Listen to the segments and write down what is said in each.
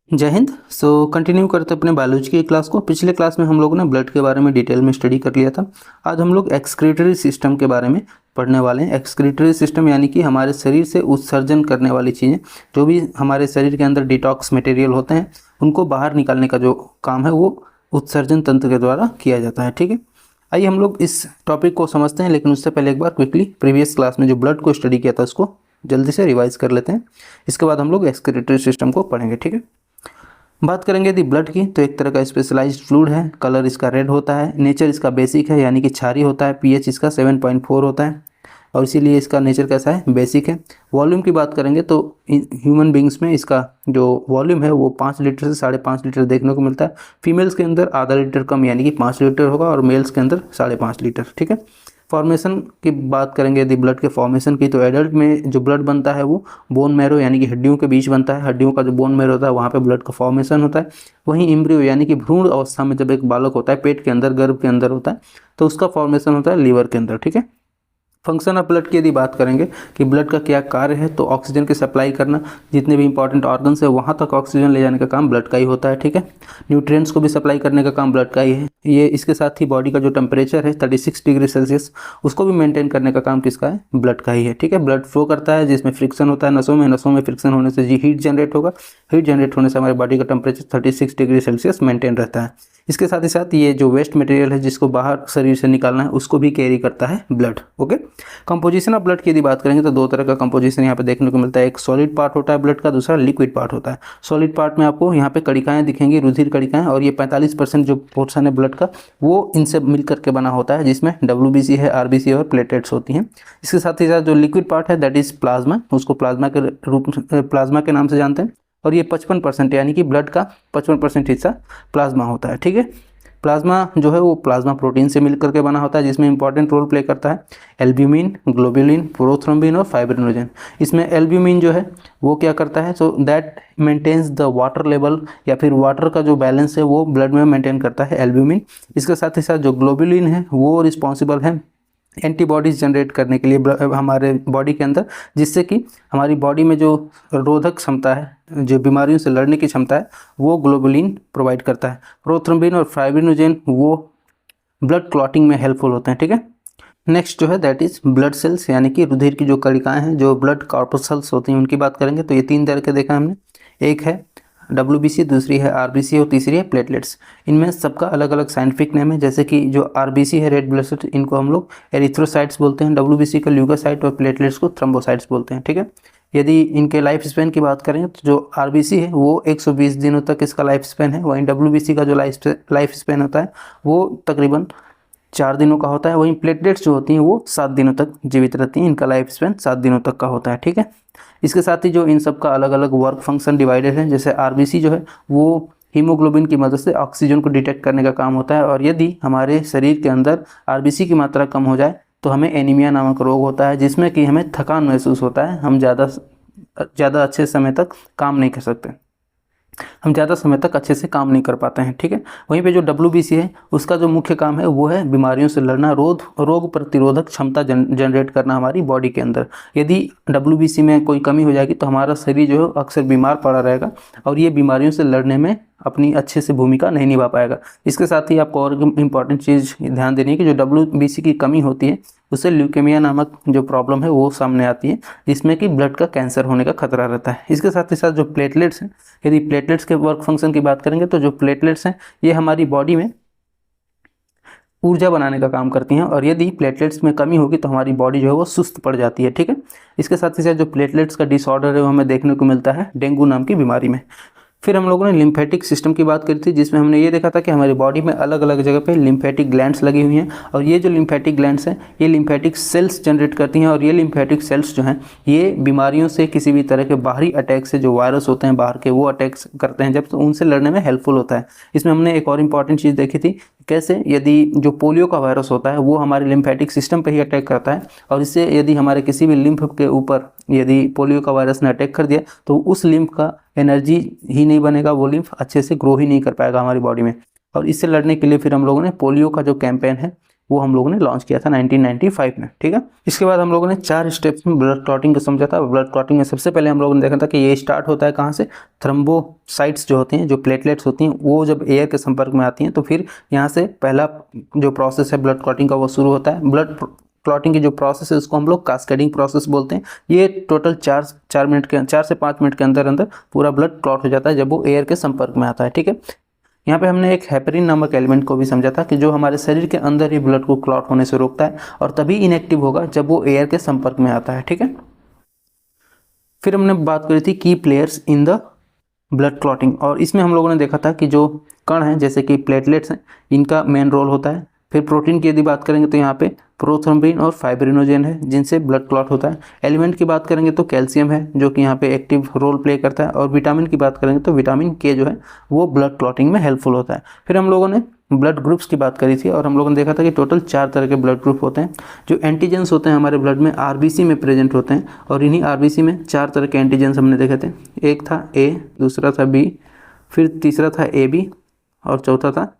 जय हिंद। कंटिन्यू करते अपने बायोलॉजी की क्लास को। पिछले क्लास में हम लोगों ने ब्लड के बारे में डिटेल में स्टडी कर लिया था। आज हम लोग एक्सक्रीटरी सिस्टम के बारे में पढ़ने वाले हैं। एक्सक्रीटरी सिस्टम यानी कि हमारे शरीर से उत्सर्जन करने वाली चीज़ें, जो भी हमारे शरीर के अंदर डिटॉक्स मटेरियल होते हैं, उनको बाहर निकालने का जो काम है वो उत्सर्जन तंत्र के द्वारा किया जाता है। ठीक है, आइए हम लोग इस टॉपिक को समझते हैं, लेकिन उससे पहले एक बार क्विकली प्रीवियस क्लास में जो ब्लड को स्टडी किया था उसको जल्दी से रिवाइज कर लेते हैं। इसके बाद हम लोग एक्सक्रीटरी सिस्टम को पढ़ेंगे। ठीक है, बात करेंगे यदि ब्लड की, तो एक तरह का स्पेशलाइज्ड फ्लूइड है। कलर इसका रेड होता है। नेचर इसका बेसिक है यानी कि क्षारीय होता है। पीएच इसका 7.4 होता है और इसीलिए इसका नेचर कैसा है, बेसिक है। वॉल्यूम की बात करेंगे तो ह्यूमन बींग्स में इसका जो वॉल्यूम है वो 5 लीटर से 5.5 लीटर देखने को मिलता है। फीमेल्स के अंदर आधा लीटर कम यानी कि 5 लीटर होगा और मेल्स के अंदर 5.5 लीटर। ठीक है, फॉर्मेशन की बात करेंगे यदि ब्लड के फॉर्मेशन की, तो एडल्ट में जो ब्लड बनता है वो बोन मैरो यानी कि हड्डियों के बीच बनता है। हड्डियों का जो बोन मैरो होता है वहाँ पे ब्लड का फॉर्मेशन होता है। वहीं एम्ब्रियो यानी कि भ्रूण अवस्था में जब एक बालक होता है, पेट के अंदर, गर्भ के अंदर होता है, तो उसका फॉर्मेशन होता है लीवर के अंदर। ठीक है, फंक्शन ऑफ ब्लड की यदि बात करेंगे कि ब्लड का क्या कार्य है, तो ऑक्सीजन की सप्लाई करना, जितने भी इंपॉर्टेंट ऑर्गन्स है वहाँ तक ऑक्सीजन ले जाने का काम ब्लड का ही होता है। ठीक है, न्यूट्रिएंट्स को भी सप्लाई करने का काम ब्लड का ही है। ये इसके साथ ही बॉडी का जो टेम्परेचर है 36 डिग्री सेल्सियस, उसको भी मेंटेन करने का काम किसका है, ब्लड का ही है। ठीक है, ब्लड फ्लो करता है जिसमें फ्रिक्शन होता है नसों में फ्रिक्शन होने से हीट जनरेट होगा। हीट जनरेट होने से हमारे बॉडी का टेम्परेचर 36 डिग्री सेल्सियस मेंटेन रहता है। इसके साथ ही साथ ये जो वेस्ट मटेरियल है जिसको बाहर शरीर से निकालना है, उसको भी कैरी करता है blood. Okay, composition of blood की यदि बात करेंगे तो दो तरह का कंपोजिशन यहाँ पे देखने को मिलता है। एक सॉलिड पार्ट होता है ब्लड का, दूसरा लिक्विड पार्ट होता है। सॉलिड पार्ट में आपको यहाँ पे कणिकाएं दिखेंगी, रुधिर कणिकाएं, और ये 45% जो पोर्शन है ब्लड का वो इनसे मिल करके बना होता है, जिसमें WBC है, RBC और प्लेटलेट्स होती हैं। इसके साथ ही साथ जो लिक्विड पार्ट है दैट इज प्लाज्मा, उसको प्लाज्मा के नाम से जानते हैं। और ये 55% यानी कि ब्लड का 55% हिस्सा प्लाज्मा होता है। ठीक है, प्लाज्मा जो है वो प्लाज्मा प्रोटीन से मिल करके बना होता है, जिसमें इंपॉर्टेंट रोल प्ले करता है एल्ब्यूमिन, ग्लोबुलिन, प्रोथ्रोम्बिन और फाइब्रिनोजन। इसमें एल्ब्यूमिन जो है वो क्या करता है, so that maintains the water level, या फिर वाटर का जो बैलेंस है वो ब्लड में मेंटेन करता है एल्ब्यूमिन। इसके साथ ही साथ जो ग्लोबुलिन है वो रिस्पॉन्सिबल है एंटीबॉडीज़ जनरेट करने के लिए हमारे बॉडी के अंदर, जिससे कि हमारी बॉडी में जो रोधक क्षमता है, जो बीमारियों से लड़ने की क्षमता है, वो ग्लोबुलिन प्रोवाइड करता है। प्रोथ्रोम्बिन और फाइब्रिनोजन वो ब्लड क्लॉटिंग में हेल्पफुल होते हैं। ठीक है, नेक्स्ट जो है दैट इज ब्लड सेल्स यानी कि रुधिर की जो कणिकाएं हैं, जो ब्लड कॉर्पस्कल्स होती हैं, उनकी बात करेंगे तो ये 3 तरह के देखा हमने। एक है WBC, दूसरी है RBC और तीसरी है प्लेटलेट्स। इनमें सबका अलग अलग साइंटिफिक नेम है। जैसे कि जो RBC है, रेड ब्लड सेल, इनको हम लोग एरिथ्रोसाइट्स बोलते हैं। WBC को ल्यूकोसाइट और प्लेटलेट्स को थ्रोम्बोसाइट्स बोलते हैं। ठीक है, यदि इनके लाइफ स्पेन की बात करें तो जो RBC है वो 120 दिनों तक इसका लाइफ स्पेन है। वहीं WBC का जो लाइफ स्पेन होता है वो तकरीबन 4 दिनों का होता है। वहीं प्लेटलेट्स जो होती हैं वो 7 दिनों तक जीवित रहती हैं। इनका लाइफ स्पेन 7 दिनों तक का होता है। ठीक है, इसके साथ ही जो इन सब का अलग अलग वर्क फंक्शन डिवाइडेड है। जैसे RBC जो है वो हीमोग्लोबिन की मदद से ऑक्सीजन को डिटेक्ट करने का काम होता है, और यदि हमारे शरीर के अंदर RBC की मात्रा कम हो जाए तो हमें एनीमिया नामक रोग होता है, जिसमें कि हमें थकान महसूस होता है। हम ज़्यादा अच्छे समय तक काम नहीं कर सकते, हम ज़्यादा समय तक अच्छे से काम नहीं कर पाते हैं। ठीक है, वहीं पे जो WBC है उसका जो मुख्य काम है वो है बीमारियों से लड़ना, रोग प्रतिरोधक क्षमता जनरेट करना हमारी बॉडी के अंदर। यदि WBC में कोई कमी हो जाएगी तो हमारा शरीर जो है अक्सर बीमार पड़ा रहेगा और ये बीमारियों से लड़ने में अपनी अच्छे से भूमिका नहीं निभा पाएगा। इसके साथ ही आपको और इम्पॉर्टेंट चीज़ ध्यान देनी है कि जो WBC की कमी होती है उससे ल्यूकेमिया नामक जो प्रॉब्लम है वो सामने आती है, जिसमें कि ब्लड का कैंसर होने का खतरा रहता है। इसके साथ ही साथ जो प्लेटलेट्स हैं, यदि प्लेटलेट्स के वर्क फंक्शन की बात करेंगे तो जो प्लेटलेट्स हैं ये हमारी बॉडी में ऊर्जा बनाने का काम करती हैं, और यदि प्लेटलेट्स में कमी होगी तो हमारी बॉडी जो है वो सुस्त पड़ जाती है। ठीक है, इसके साथ ही साथ जो प्लेटलेट्स का डिसऑर्डर है वो हमें देखने को मिलता है डेंगू नाम की बीमारी में। फिर हम लोगों ने लिम्फेटिक सिस्टम की बात करी थी, जिसमें हमने ये देखा था कि हमारी बॉडी में अलग अलग जगह पे लिम्फेटिक ग्लैंड्स लगी हुई हैं, और ये जो लिम्फेटिक ग्लैंड्स हैं ये लिम्फेटिक सेल्स जनरेट करती हैं, और ये लिम्फेटिक सेल्स जो हैं ये बीमारियों से, किसी भी तरह के बाहरी अटैक से, जो वायरस होते हैं बाहर के वो अटैक्स करते हैं जब, तो उनसे लड़ने में हेल्पफुल होता है। इसमें हमने एक और इम्पॉर्टेंट चीज़ देखी थी, कैसे यदि जो पोलियो का वायरस होता है वो हमारे लिम्फेटिक सिस्टम पे ही अटैक करता है, और इससे यदि हमारे किसी भी लिम्फ के ऊपर यदि पोलियो का वायरस ने अटैक कर दिया तो उस लिम्फ का एनर्जी ही नहीं बनेगा, वो लिम्फ अच्छे से ग्रो ही नहीं कर पाएगा हमारी बॉडी में। और इससे लड़ने के लिए फिर हम लोगों ने पोलियो का जो कैंपेन है वो हम लोगों ने लॉन्च किया था 1995 में, ठीक है। इसके बाद हम लोगों ने 4 स्टेप्स में ब्लड क्लॉटिंग को समझा था। ब्लड क्लॉटिंग में सबसे पहले हम लोगों ने देखा था कि ये स्टार्ट होता है कहाँ से, थ्रोम्बोसाइट्स जो होते हैं, जो प्लेटलेट्स होती हैं, वो जब एयर के संपर्क में आती हैं तो फिर यहाँ से पहला जो प्रोसेस है ब्लड क्लॉटिंग का वो शुरू होता है। ब्लड क्लॉटिंग की जो प्रोसेस है उसको हम लोग कास्केडिंग प्रोसेस बोलते हैं। ये टोटल 4 से 5 मिनट के अंदर अंदर पूरा ब्लड क्लॉट हो जाता है जब वो एयर के संपर्क में आता है, ठीक है। यहाँ पे हमने एक हेपरिन नामक एलिमेंट को भी समझा था कि जो हमारे शरीर के अंदर ही ब्लड को क्लॉट होने से रोकता है और तभी इनएक्टिव होगा जब वो एयर के संपर्क में आता है, ठीक है। फिर हमने बात करी थी की players in the blood clotting, और इसमें हम लोगों ने देखा था कि जो कण हैं जैसे कि प्लेटलेट्स हैं, इनका मेन रोल होता है। फिर प्रोटीन की यदि बात करेंगे तो यहाँ पे प्रोथ्रोम्बिन और फाइब्रिनोजेन है जिनसे ब्लड क्लॉट होता है। एलिमेंट की बात करेंगे तो कैल्शियम है जो कि यहाँ पे एक्टिव रोल प्ले करता है, और विटामिन की बात करेंगे तो विटामिन के जो है वो ब्लड क्लॉटिंग में हेल्पफुल होता है। फिर हम लोगों ने ब्लड ग्रुप्स की बात करी थी और हम लोगों ने देखा था कि टोटल 4 तरह के ब्लड ग्रुप होते हैं। जो एंटीजेंस होते हैं हमारे ब्लड में आरबीसी में प्रेजेंट होते हैं, और इन्हीं आरबीसी में 4 तरह के एंटीजेंस हमने देखे थे। एक था ए, दूसरा था बी, फिर तीसरा था ए बी और चौथा था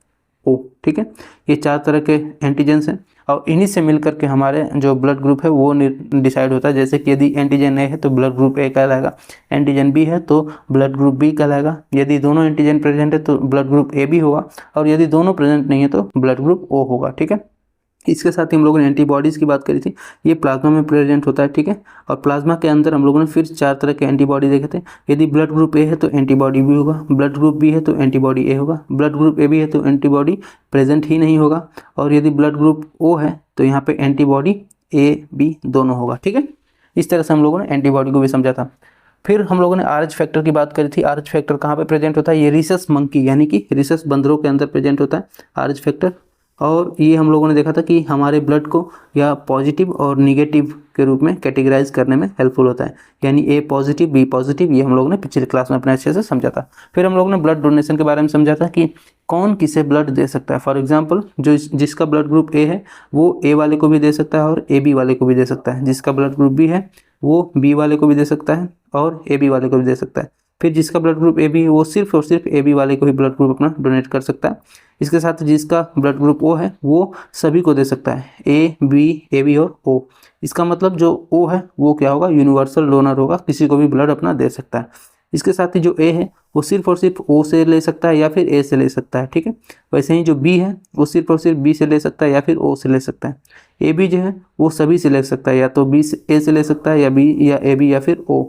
ओ, ठीक है। ये 4 तरह के एंटीजेंस हैं और इन्हीं से मिलकर के हमारे जो ब्लड ग्रुप है वो डिसाइड होता है। जैसे कि यदि एंटीजन ए है तो ब्लड ग्रुप ए कहलाएगा, एंटीजन बी है तो ब्लड ग्रुप बी कहलाएगा, यदि दोनों एंटीजन प्रेजेंट है तो ब्लड ग्रुप ए बी होगा, और यदि दोनों प्रेजेंट नहीं है तो ब्लड ग्रुप ओ होगा, ठीक है। इसके साथ ही हम लोगों ने एंटीबॉडीज़ की बात करी थी। ये प्लाज्मा में प्रेजेंट होता है, ठीक है। और प्लाज्मा के अंदर हम लोगों ने फिर 4 तरह के एंटीबॉडी देखे थे। यदि ब्लड ग्रुप ए है तो एंटीबॉडी बी होगा, ब्लड ग्रुप बी है तो एंटीबॉडी ए होगा, ब्लड ग्रुप ए बी है तो एंटीबॉडी प्रेजेंट ही नहीं होगा, और यदि ब्लड ग्रुप ओ है तो यहाँ पे एंटीबॉडी ए बी दोनों होगा, ठीक है। इस तरह से हम लोगों ने एंटीबॉडी को भी समझा था। फिर हम लोगों ने आरएच फैक्टर की बात करी थी। आरएच फैक्टर कहाँ पे प्रेजेंट होता है, ये रिसस मंकी यानी कि रिसस बंदरों के अंदर प्रेजेंट होता है आरएच फैक्टर, और ये हम लोगों ने देखा था कि हमारे ब्लड को या पॉजिटिव और निगेटिव के रूप में कैटेगराइज करने में हेल्पफुल होता है, यानी ए पॉजिटिव बी पॉजिटिव, ये हम लोगों ने पिछले क्लास में अपने अच्छे से समझा था। फिर हम लोगों ने ब्लड डोनेशन के बारे में समझा था कि कौन किसे ब्लड दे सकता है। फॉर एग्जाम्पल जो जिसका ब्लड ग्रुप ए है वो ए वाले को भी दे सकता है और ए बी वाले को भी दे सकता है, जिसका ब्लड ग्रुप बी है वो बी वाले को भी दे सकता है और ए बी वाले को भी दे सकता है। फिर जिसका ब्लड ग्रुप ए बी है वो सिर्फ और सिर्फ ए बी वाले को ही ब्लड ग्रुप अपना डोनेट कर सकता है। इसके साथ जिसका ब्लड ग्रुप ओ है वो सभी को दे सकता है, ए बी और ओ। इसका मतलब जो ओ है वो क्या होगा, यूनिवर्सल डोनर होगा, किसी को भी ब्लड अपना दे सकता है। इसके साथ ही जो ए है वो सिर्फ और सिर्फ ओ से ले सकता है या फिर ए से ले सकता है, ठीक है। वैसे ही जो बी है वो सिर्फ और सिर्फ बी से ले सकता है या फिर ओ से ले सकता है। ए बी जो है वो सभी से ले सकता है, या तो बी से ए से ले सकता है या बी या ए बी या फिर ओ,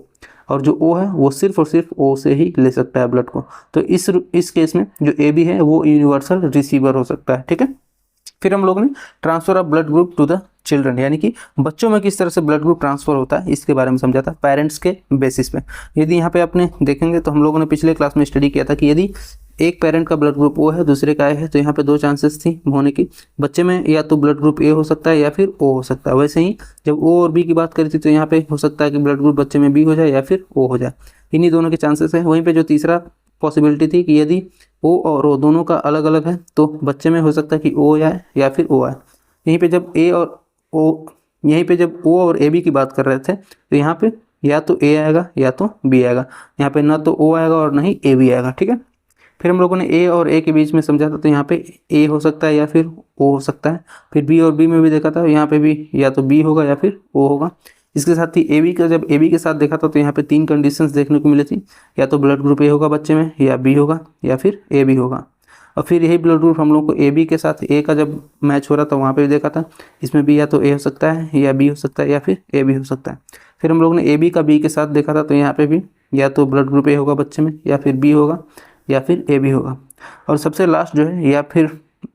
और जो ओ है वो सिर्फ और सिर्फ ओ से ही ले सकता है ब्लड को। तो इस केस में जो ए बी है वो यूनिवर्सल रिसीवर हो सकता है, ठीक है। फिर हम लोगों ने transfer of blood group to the children, यानी कि बच्चों में किस तरह से ब्लड ग्रुप ट्रांसफर होता है इसके बारे में समझा था पेरेंट्स के बेसिस पे। यदि यहाँ पे आपने देखेंगे तो हम लोगों ने पिछले क्लास में स्टडी किया था कि यदि एक पेरेंट का ब्लड ग्रुप ओ है दूसरे का ए है तो यहाँ पे 2 चांसेस थी होने की। बच्चे में या तो ब्लड ग्रुप ए हो सकता है या फिर ओ हो सकता है। वैसे ही जब ओ और बी की बात करी थी तो यहाँ पे हो सकता है कि ब्लड ग्रुप बच्चे में बी हो जाए या फिर ओ हो जाए, इन्हीं दोनों के चांसेस है। वहीं पे जो तीसरा पॉसिबिलिटी थी कि यदि ओ और ओ दोनों का अलग अलग है तो बच्चे में हो सकता है कि ओ आए या फिर ओ आए। यहीं पे जब ओ और ए बी की बात कर रहे थे तो यहाँ पे या तो ए आएगा या तो बी आएगा, यहाँ पे ना तो ओ आएगा और ना ही ए बी आएगा, ठीक है। फिर हम लोगों ने ए और ए के बीच में समझा था तो यहाँ पे ए हो सकता है या फिर ओ हो सकता है। फिर बी और बी में भी देखा था, यहाँ पे भी या तो बी होगा या फिर ओ होगा। इसके साथ ही जब ए बी के साथ देखा था तो यहाँ पे 3 कंडीशंस देखने को मिली थी, या तो ब्लड ग्रुप ए होगा बच्चे में, या बी होगा, या फिर ए बी होगा। और फिर यही ब्लड ग्रुप हम लोग को ए बी के साथ ए का जब मैच हो रहा था वहाँ पे भी देखा था, इसमें भी या तो ए हो सकता है या बी हो सकता है या फिर ए बी हो सकता है। फिर हम लोग ने ए बी का बी के साथ देखा था तो यहाँ पे भी या तो ब्लड ग्रुप ए होगा बच्चे में, या फिर बी होगा, या फिर ए बी होगा। और सबसे लास्ट जो है या फिर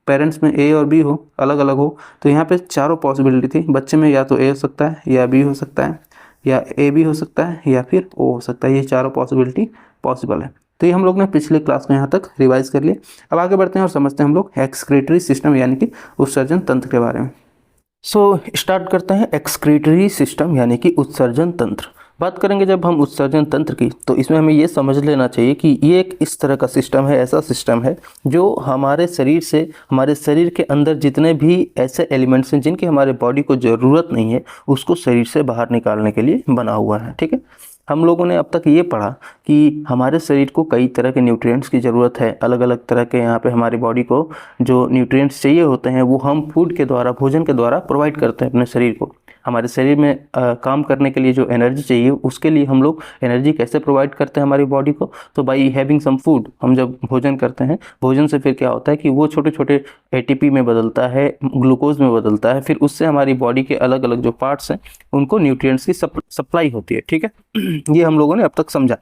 पेरेंट्स में ए और बी हो अलग अलग हो, तो यहाँ पे चारों पॉसिबिलिटी थी। बच्चे में या तो ए हो सकता है या बी हो सकता है या ए बी हो सकता है या फिर ओ हो सकता है, ये चारों पॉसिबिलिटी पॉसिबल है। तो ये हम लोग ने पिछले क्लास में यहाँ तक रिवाइज कर लिया। अब आगे बढ़ते हैं और समझते हैं हम लोग एक्सक्रीटरी सिस्टम यानी कि उत्सर्जन तंत्र के बारे में। स्टार्ट करते हैं एक्सक्रीटरी सिस्टम यानी कि उत्सर्जन तंत्र। बात करेंगे जब हम उत्सर्जन तंत्र की तो इसमें हमें ये समझ लेना चाहिए कि ये एक इस तरह का सिस्टम है, ऐसा सिस्टम है जो हमारे शरीर के अंदर जितने भी ऐसे एलिमेंट्स हैं जिनकी हमारे बॉडी को ज़रूरत नहीं है उसको शरीर से बाहर निकालने के लिए बना हुआ है, ठीक है। हम लोगों ने अब तक ये पढ़ा कि हमारे शरीर को कई तरह के न्यूट्रिएंट्स की ज़रूरत है, अलग अलग तरह के यहाँ पे हमारी बॉडी को जो न्यूट्रिएंट्स चाहिए होते हैं वो हम फूड के द्वारा, भोजन के द्वारा प्रोवाइड करते हैं अपने शरीर को। हमारे शरीर में काम करने के लिए जो एनर्जी चाहिए उसके लिए हम लोग एनर्जी कैसे प्रोवाइड करते हैं हमारी बॉडी को, तो बाई हैविंग सम फूड। हम जब भोजन करते हैं, भोजन से फिर क्या होता है कि वो छोटे छोटे एटीपी में बदलता है, ग्लूकोज में बदलता है, फिर उससे हमारी बॉडी के अलग अलग जो पार्ट्स हैं उनको न्यूट्रिएंट्स की सप्लाई होती है। ठीक है, ये हम लोगों ने अब तक समझा।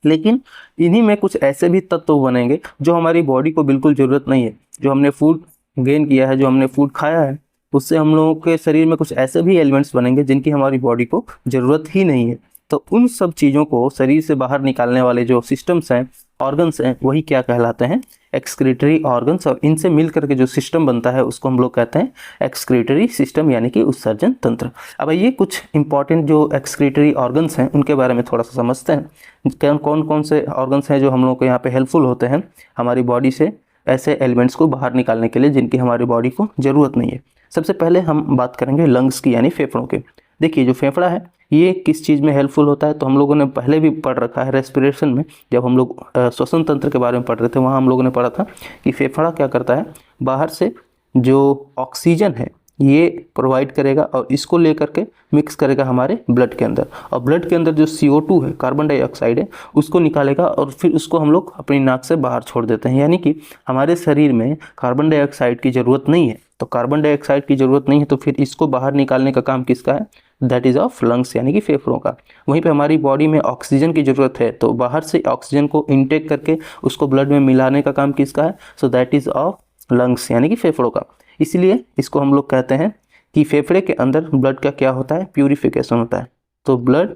लेकिन इन्हीं में कुछ ऐसे भी तत्व बनेंगे जो हमारी बॉडी को बिल्कुल ज़रूरत नहीं है। जो हमने फूड गेन किया है, जो हमने फूड खाया है, उससे हम लोगों के शरीर में कुछ ऐसे भी एलिमेंट्स बनेंगे जिनकी हमारी बॉडी को ज़रूरत ही नहीं है। तो उन सब चीज़ों को शरीर से बाहर निकालने वाले जो सिस्टम्स हैं, ऑर्गन्स हैं, वही क्या कहलाते हैं? Excretory organs. और इनसे मिल करके जो सिस्टम बनता है उसको हम लोग कहते हैं एक्सक्रीटरी सिस्टम, यानी कि उत्सर्जन तंत्र। अब ये कुछ इंपॉर्टेंट जो एक्सक्रीटरी ऑर्गन्स हैं उनके बारे में थोड़ा सा समझते हैं। कौन कौन से ऑर्गन्स हैं जो हम लोग को यहाँ पे हेल्पफुल होते हैं हमारी बॉडी से ऐसे एलिमेंट्स को बाहर निकालने के लिए जिनकी हमारी बॉडी को ज़रूरत नहीं है। सबसे पहले हम बात करेंगे लंग्स की, यानी फेफड़ों की। देखिए, जो फेफड़ा है ये किस चीज़ में हेल्पफुल होता है, तो हम लोगों ने पहले भी पढ़ रखा है रेस्पिरेशन में। जब हम लोग श्वसन तंत्र के बारे में पढ़ रहे थे वहाँ हम लोगों ने पढ़ा था कि फेफड़ा क्या करता है, बाहर से जो ऑक्सीजन है ये प्रोवाइड करेगा और इसको लेकर के मिक्स करेगा हमारे ब्लड के अंदर, और ब्लड के अंदर जो CO2 है, कार्बन डाइऑक्साइड है, उसको निकालेगा और फिर उसको हम लोग अपनी नाक से बाहर छोड़ देते हैं। यानी कि हमारे शरीर में कार्बन डाइऑक्साइड की ज़रूरत नहीं है। तो कार्बन डाइऑक्साइड की ज़रूरत नहीं है तो फिर इसको बाहर निकालने का काम किसका है? दैट इज़ ऑफ लंग्स, यानी कि फेफड़ों का। वहीं पे हमारी बॉडी में ऑक्सीजन की ज़रूरत है तो बाहर से ऑक्सीजन को इनटेक करके उसको ब्लड में मिलाने का काम किसका है? So that is of lungs, यानी कि फेफड़ों का। इसलिए इसको हम लोग कहते हैं कि फेफड़े के अंदर ब्लड का क्या होता है? प्यूरिफिकेशन होता है। तो ब्लड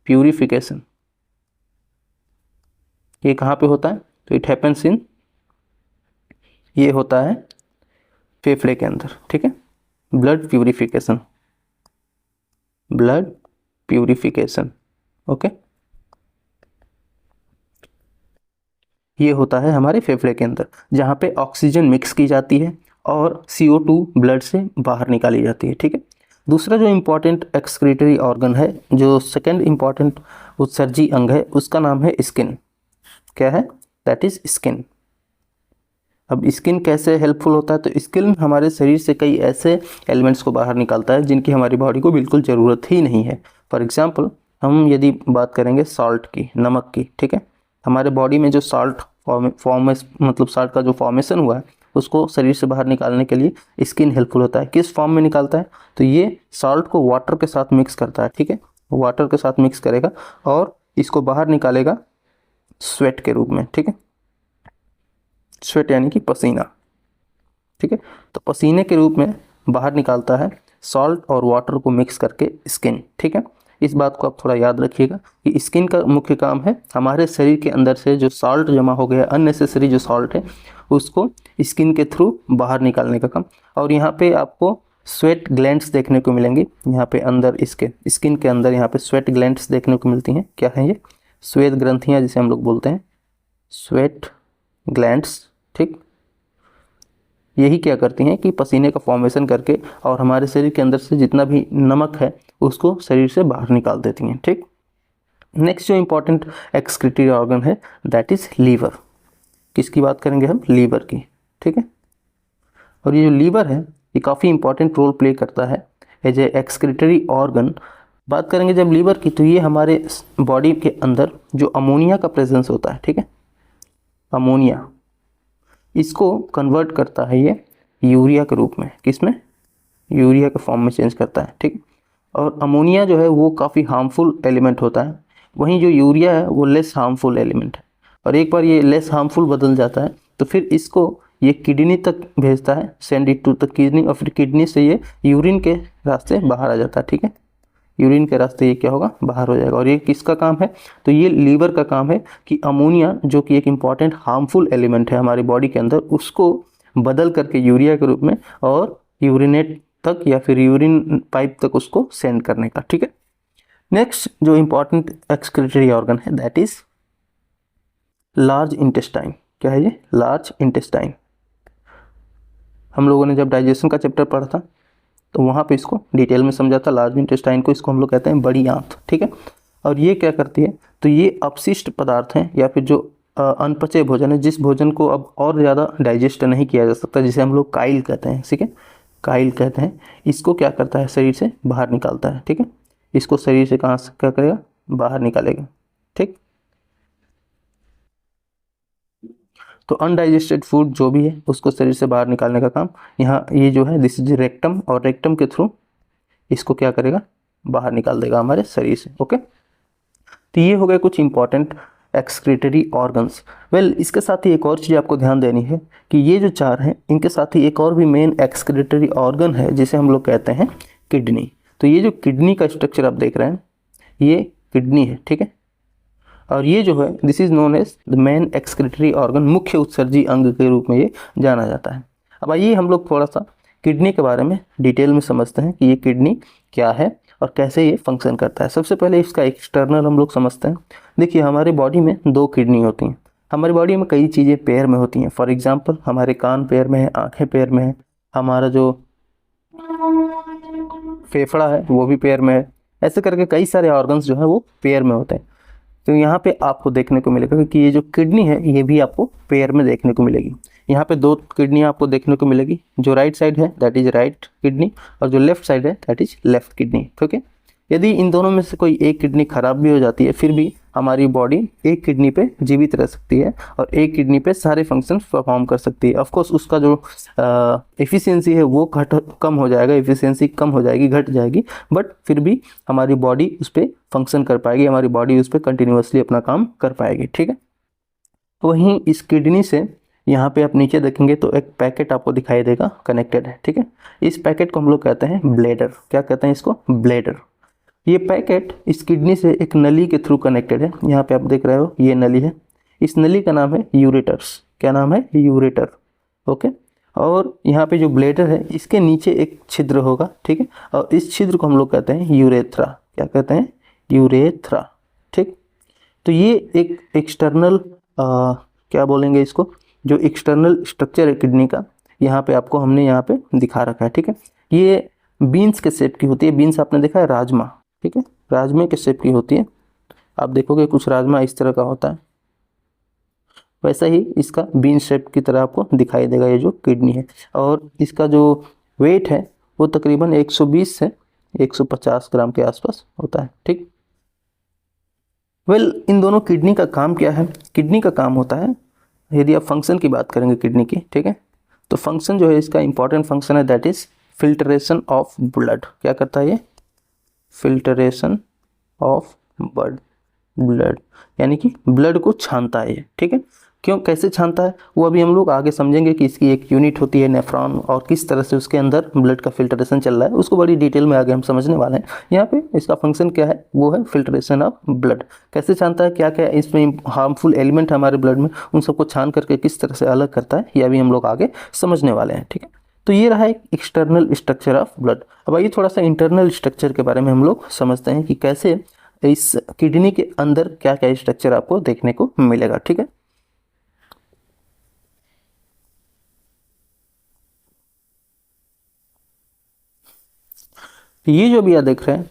प्यूरिफिकेशन ये कहाँ पे होता है? तो इट हैपेंस इन, ये होता है फेफड़े के अंदर। ठीक है, blood purification, blood purification, okay, ये होता है हमारे फेफड़े के अंदर, जहाँ पे ऑक्सीजन मिक्स की जाती है और CO2 ब्लड से बाहर निकाली जाती है। ठीक है, दूसरा जो इम्पॉर्टेंट एक्सक्रीटरी ऑर्गन है, जो सेकंड इम्पॉर्टेंट उत्सर्जी अंग है, उसका नाम है स्किन। क्या है? That is skin. अब स्किन कैसे हेल्पफुल होता है? तो स्किन हमारे शरीर से कई ऐसे एलिमेंट्स को बाहर निकालता है जिनकी हमारी बॉडी को बिल्कुल ज़रूरत ही नहीं है। फॉर एग्जांपल, हम यदि बात करेंगे सॉल्ट की, नमक की, ठीक है, हमारे बॉडी में जो सॉल्ट मतलब सॉल्ट का जो फॉर्मेशन हुआ है उसको शरीर से बाहर निकालने के लिए स्किन हेल्पफुल होता है। किस फॉर्म में निकालता है? तो ये सॉल्ट को वाटर के साथ मिक्स करता है। ठीक है, वाटर के साथ मिक्स करेगा और इसको बाहर निकालेगा स्वेट के रूप में। ठीक है, स्वेट यानी कि पसीना। ठीक है, तो पसीने के रूप में बाहर निकालता है सॉल्ट और वाटर को मिक्स करके स्किन। ठीक है, इस बात को आप थोड़ा याद रखिएगा कि स्किन का मुख्य काम है हमारे शरीर के अंदर से जो सॉल्ट जमा हो गया, अननेसेसरी जो सॉल्ट है, उसको स्किन के थ्रू बाहर निकालने का काम। और यहाँ पे आपको स्वेट ग्लैंड्स देखने को मिलेंगी, यहाँ पे अंदर इसके स्किन के अंदर यहाँ पे स्वेट ग्लैंड्स देखने को मिलती हैं। क्या है ये? श्वेत ग्रंथियाँ जिसे हम लोग बोलते हैं, स्वेट ग्लैंड्स। ठीक, यही क्या करती हैं कि पसीने का फॉर्मेशन करके और हमारे शरीर के अंदर से जितना भी नमक है उसको शरीर से बाहर निकाल देती हैं। ठीक, नेक्स्ट जो इम्पॉर्टेंट एक्सक्रीटरी ऑर्गन है दैट इज़ लीवर। किसकी बात करेंगे हम? लीवर की। ठीक है, और ये जो लीवर है ये काफ़ी इंपॉर्टेंट रोल प्ले करता है एज ए एक्सक्रीटरी ऑर्गन। बात करेंगे जब लीवर की, तो ये हमारे बॉडी के अंदर जो अमोनिया का प्रेजेंस होता है, ठीक है, अमोनिया, इसको कन्वर्ट करता है ये यूरिया के रूप में। किसमें? यूरिया के फॉर्म में चेंज करता है। ठीक, और अमोनिया जो है वो काफ़ी हार्मफुल एलिमेंट होता है, वहीं जो यूरिया है वो लेस हार्मफुल एलिमेंट है। और एक बार ये लेस हार्मफुल बदल जाता है तो फिर इसको ये किडनी तक भेजता है, send it to the kidney, और फिर किडनी से ये यूरिन के रास्ते बाहर आ जाता है। ठीक है, यूरिन के रास्ते ये क्या होगा? बाहर हो जाएगा। और ये किसका काम है? तो ये लीवर का काम है कि अमोनिया जो कि एक इम्पॉर्टेंट हार्मफुल एलिमेंट है हमारी बॉडी के अंदर, उसको बदल करके यूरिया के रूप में और यूरिनेट तक या फिर यूरिन पाइप तक उसको सेंड करने का। ठीक है, नेक्स्ट जो इम्पॉर्टेंट एक्सक्रीटरी ऑर्गन है दैट इज लार्ज इंटेस्टाइन। क्या है ये? Large intestine. हम लोगों ने जब डाइजेशन का चैप्टर पढ़ा था तो वहाँ पे इसको डिटेल में समझा था। लार्ज इंटेस्टाइन को, इसको हम लोग कहते हैं बड़ी आंत। ठीक है, और ये क्या करती है, तो ये अपशिष्ट पदार्थ हैं या फिर जो अनपचे भोजन है, जिस भोजन को अब और ज़्यादा डाइजेस्ट नहीं किया जा सकता, जिसे हम लोग काइल कहते हैं, ठीक है, काइल कहते हैं, इसको क्या करता है, शरीर से बाहर निकालता है, ठीक है, इसको शरीर से कहाँ से क्या करेगा, बाहर निकालेगा, ठीक। तो अनडाइजेस्टेड फूड जो भी है उसको शरीर से बाहर निकालने का काम यहाँ ये जो है दिस इज रेक्टम, और रेक्टम के थ्रू इसको क्या करेगा, बाहर निकाल देगा हमारे शरीर से। ओके, तो ये हो गए कुछ इंपॉर्टेंट एक्सक्रीटरी ऑर्गन्स। वेल, इसके साथ ही एक और चीज़ आपको ध्यान देनी है कि ये जो चार हैं इनके साथ ही एक और भी मेन एक्सक्रीटरी ऑर्गन है जिसे हम लोग कहते हैं किडनी। तो ये जो किडनी का स्ट्रक्चर आप देख रहे हैं ये किडनी है, ठीक है, और ये जो है this is known as the main excretory organ, मुख्य उत्सर्जी अंग के रूप में ये जाना जाता है। अब आइए हम लोग थोड़ा सा किडनी के बारे में डिटेल में समझते हैं कि ये किडनी क्या है और कैसे ये फंक्शन करता है। सबसे पहले इसका एक्सटर्नल हम लोग समझते हैं। देखिए, हमारे बॉडी में 2 किडनी होती हैं। हमारी बॉडी में कई चीज़ें पैर में होती हैं। फॉर एग्जांपल हमारे कान पैर में है, आंखें पैर में है, हमारा जो फेफड़ा है वो भी पैर में है, ऐसे करके कई सारे ऑर्गन्स जो है वो पैर में होते हैं। तो यहाँ पे आपको देखने को मिलेगा कि ये जो किडनी है ये भी आपको पैर में देखने को मिलेगी। यहाँ पे 2 किडनी आपको देखने को मिलेगी, जो राइट साइड है दैट इज राइट किडनी और जो लेफ्ट साइड है दैट इज लेफ्ट किडनी, ठीक है। यदि इन दोनों में से कोई एक किडनी खराब भी हो जाती है फिर भी हमारी बॉडी एक किडनी पे जीवित रह सकती है और एक किडनी पे सारे फंक्शन परफॉर्म कर सकती है। ऑफ कोर्स उसका जो एफिशिएंसी है वो कम हो जाएगा, एफिशिएंसी कम हो जाएगी, घट जाएगी, बट फिर भी हमारी बॉडी उस पर फंक्शन कर पाएगी, हमारी बॉडी उस पर कंटिन्यूसली अपना काम कर पाएगी, ठीक है। वहीं इस किडनी से यहाँ पे आप नीचे देखेंगे तो एक पैकेट आपको दिखाई देगा कनेक्टेड है, ठीक है। इस पैकेट को हम लोग कहते हैं ब्लैडर। क्या कहते हैं इसको? ब्लैडर। ये पैकेट इस किडनी से एक नली के थ्रू कनेक्टेड है। यहाँ पे आप देख रहे हो ये नली है, इस नली का नाम है यूरेटर्स। क्या नाम है? यूरेटर। ओके, और यहाँ पे जो ब्लैडर है इसके नीचे एक छिद्र होगा, ठीक है, और इस छिद्र को हम लोग कहते हैं यूरेथ्रा। क्या कहते हैं? यूरेथ्रा, ठीक। तो ये एक एक्सटर्नल क्या बोलेंगे इसको, जो एक्सटर्नल स्ट्रक्चर है किडनी का, यहाँ पे आपको हमने यहाँ पे दिखा रखा है, ठीक है। ये बीन्स के शेप की होती है। बीन्स आपने देखा है, राजमा, ठीक है, राजमे के शेप की होती है। आप देखोगे कुछ राजमा इस तरह का होता है, वैसा ही इसका बीन शेप की तरह आपको दिखाई देगा ये जो किडनी है। और इसका जो वेट है वो तकरीबन 120 से 150 ग्राम के आसपास होता है, ठीक। वेल, इन दोनों किडनी का काम क्या है? किडनी का काम होता है, यदि आप फंक्शन की बात करेंगे किडनी की, ठीक है, तो फंक्शन जो है इसका इंपॉर्टेंट फंक्शन है that is filtration of blood. क्या करता है ये? फिल्ट्रेशन ऑफ ब्लड, यानी कि ब्लड को छानता है ये, ठीक है। क्यों, कैसे छानता है वो अभी हम लोग आगे समझेंगे कि इसकी एक यूनिट होती है नेफ्रॉन, और किस तरह से उसके अंदर ब्लड का फिल्ट्रेशन चल रहा है उसको बड़ी डिटेल में आगे हम समझने वाले हैं। यहाँ पे इसका फंक्शन क्या है, वो है फिल्ट्रेशन ऑफ ब्लड। कैसे छानता है, क्या क्या इसमें हार्मफुल एलिमेंट है हमारे ब्लड में, उन सबको छान करके किस तरह से अलग करता है ये अभी हम लोग आगे समझने वाले हैं, ठीक है। तो ये रहा एक एक्सटर्नल स्ट्रक्चर ऑफ ब्लड। अब आइए थोड़ा सा इंटरनल स्ट्रक्चर के बारे में हम लोग समझते हैं कि कैसे इस किडनी के अंदर क्या क्या स्ट्रक्चर आपको देखने को मिलेगा, ठीक है। ये जो भी आप देख रहे हैं,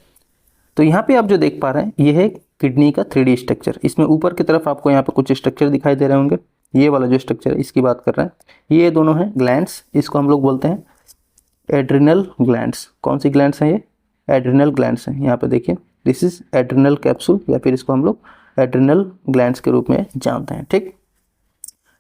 तो यहाँ पे आप जो देख पा रहे हैं ये है किडनी का 3D स्ट्रक्चर। इसमें ऊपर की तरफ आपको यहाँ पे कुछ स्ट्रक्चर दिखाई दे रहे होंगे। ये वाला जो स्ट्रक्चर है इसकी बात कर रहे हैं। ये दोनों हैं ग्लैंड्स, इसको हम लोग बोलते हैं एड्रिनल ग्लैंड्स। कौन सी ग्लैंड्स हैं ये? एड्रिनल ग्लैंड्स हैं। यहाँ पे देखिए दिस इज एड्रिनल कैप्सूल, या फिर इसको हम लोग एड्रिनल ग्लैंड्स के रूप में जानते हैं, ठीक।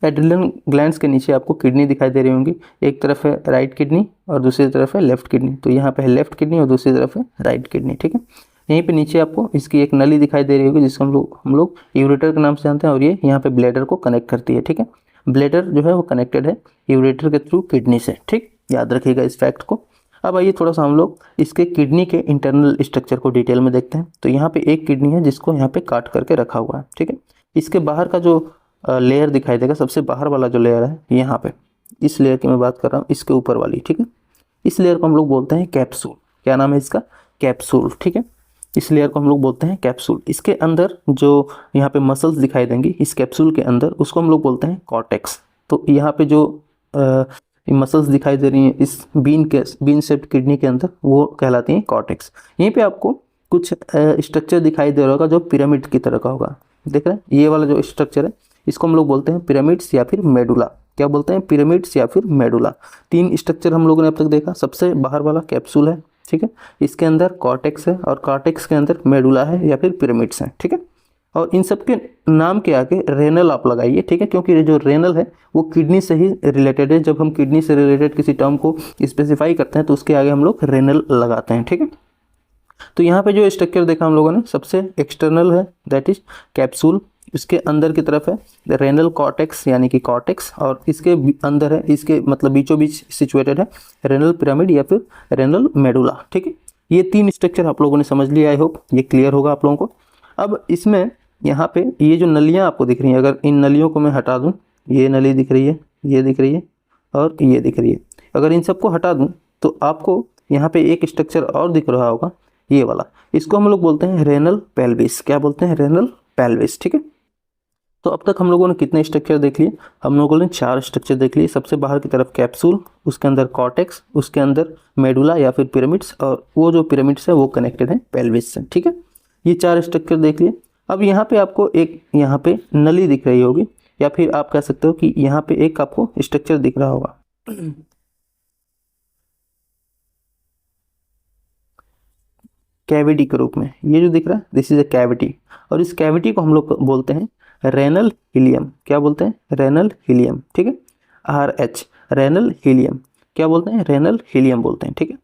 एड्रिनल ग्लैंड्स के नीचे आपको किडनी दिखाई दे रही होंगी। एक तरफ है राइट किडनी और दूसरी तरफ है लेफ्ट किडनी। तो यहाँ पे है लेफ्ट किडनी और दूसरी तरफ है राइट किडनी, ठीक है। यहीं पे नीचे आपको इसकी एक नली दिखाई दे रही होगी जिसको हम लोग यूरेटर के नाम से जानते हैं, और ये यहाँ पे ब्लैडर को कनेक्ट करती है, ठीक है। ब्लैडर जो है वो कनेक्टेड है यूरेटर के थ्रू किडनी से, ठीक। याद रखिएगा इस फैक्ट को। अब आइए थोड़ा सा हम लोग इसके किडनी के इंटरनल स्ट्रक्चर को डिटेल में देखते हैं। तो यहाँ पे एक किडनी है जिसको यहाँ पे काट करके रखा हुआ है, ठीक है। इसके बाहर का जो लेयर दिखाई देगा, सबसे बाहर वाला जो लेयर है यहाँ पे, इस लेयर की मैं बात कर रहा हूँ, इसके ऊपर वाली, ठीक है। इस लेयर को हम लोग बोलते हैं कैप्सूल। क्या नाम है इसका? कैप्सूल, ठीक है। इस लेयर को हम लोग बोलते हैं कैप्सूल। इसके अंदर जो यहाँ पे मसल्स दिखाई देंगी इस कैप्सूल के अंदर, उसको हम लोग बोलते हैं कॉर्टेक्स। तो यहाँ पे जो मसल्स दिखाई दे रही हैं इस बीन शेप्ड किडनी के अंदर, वो कहलाती हैं कॉर्टेक्स। यहीं पे आपको कुछ स्ट्रक्चर दिखाई दे रहा होगा जो पिरामिड की तरह का होगा। देख रहे हैं ये वाला जो स्ट्रक्चर है इसको हम लोग बोलते हैं पिरामिड्स या फिर मेडुला। क्या बोलते हैं? पिरामिड्स या फिर मेडुला। तीन स्ट्रक्चर हम लोगों ने अब तक देखा। सबसे बाहर वाला कैप्सूल है, ठीक है, इसके अंदर कॉर्टेक्स है और कॉर्टेक्स के अंदर मेडुला है या फिर पिरामिड्स हैं, ठीक है। और इन सब के नाम के आगे रेनल आप लगाइए, ठीक है, क्योंकि जो रेनल है वो किडनी से ही रिलेटेड है। जब हम किडनी से रिलेटेड किसी टर्म को स्पेसिफाई करते हैं तो उसके आगे हम लोग रेनल लगाते हैं, ठीक है। तो यहाँ पे जो स्ट्रक्चर देखा हम लोगों ने, सबसे एक्सटर्नल है दैट इज कैप्सूल, इसके अंदर की तरफ है रेनल कॉर्टेक्स यानी कि कॉर्टेक्स, और इसके अंदर है, इसके मतलब बीचों बीच सिचुएटेड है रेनल पिरामिड या फिर रेनल मेडुला, ठीक है। ये तीन स्ट्रक्चर आप लोगों ने समझ लिया, आई होप ये क्लियर होगा आप लोगों को। अब इसमें यहाँ पे ये जो नलियाँ आपको दिख रही हैं, अगर इन नलियों को मैं हटा दूँ, ये नली दिख रही है, ये दिख रही है और ये दिख रही है, अगर इन सबको हटा दूँ तो आपको यहाँ पे एक स्ट्रक्चर और दिख रहा होगा, ये वाला, इसको हम लोग बोलते हैं रेनल पेल्विस। क्या बोलते हैं? रेनल पेल्विस, ठीक है। तो अब तक हम लोगों ने कितने स्ट्रक्चर देख लिए? हम लोगों ने 4 स्ट्रक्चर देख लिए। सबसे बाहर की तरफ कैप्सूल, उसके अंदर कॉर्टेक्स, उसके अंदर मेडुला या फिर पिरामिड्स, और वो जो पिरामिड्स है वो कनेक्टेड है पेल्विस से, ठीक है। ये 4 स्ट्रक्चर देख लिए। अब यहाँ पे आपको एक यहाँ पे नली दिख रही होगी, या फिर आप कह सकते हो कि यहाँ पे एक आपको स्ट्रक्चर दिख रहा होगा कैविटी के रूप में। ये जो दिख रहा है दिस इज ए कैविटी, और इस कैविटी को हम लोग बोलते हैं रेनल हीलियम। क्या बोलते हैं? रेनल हीलियम, ठीक है। RH, renal helium. क्या बोलते हैं? रेनल हीलियम बोलते हैं, ठीक है।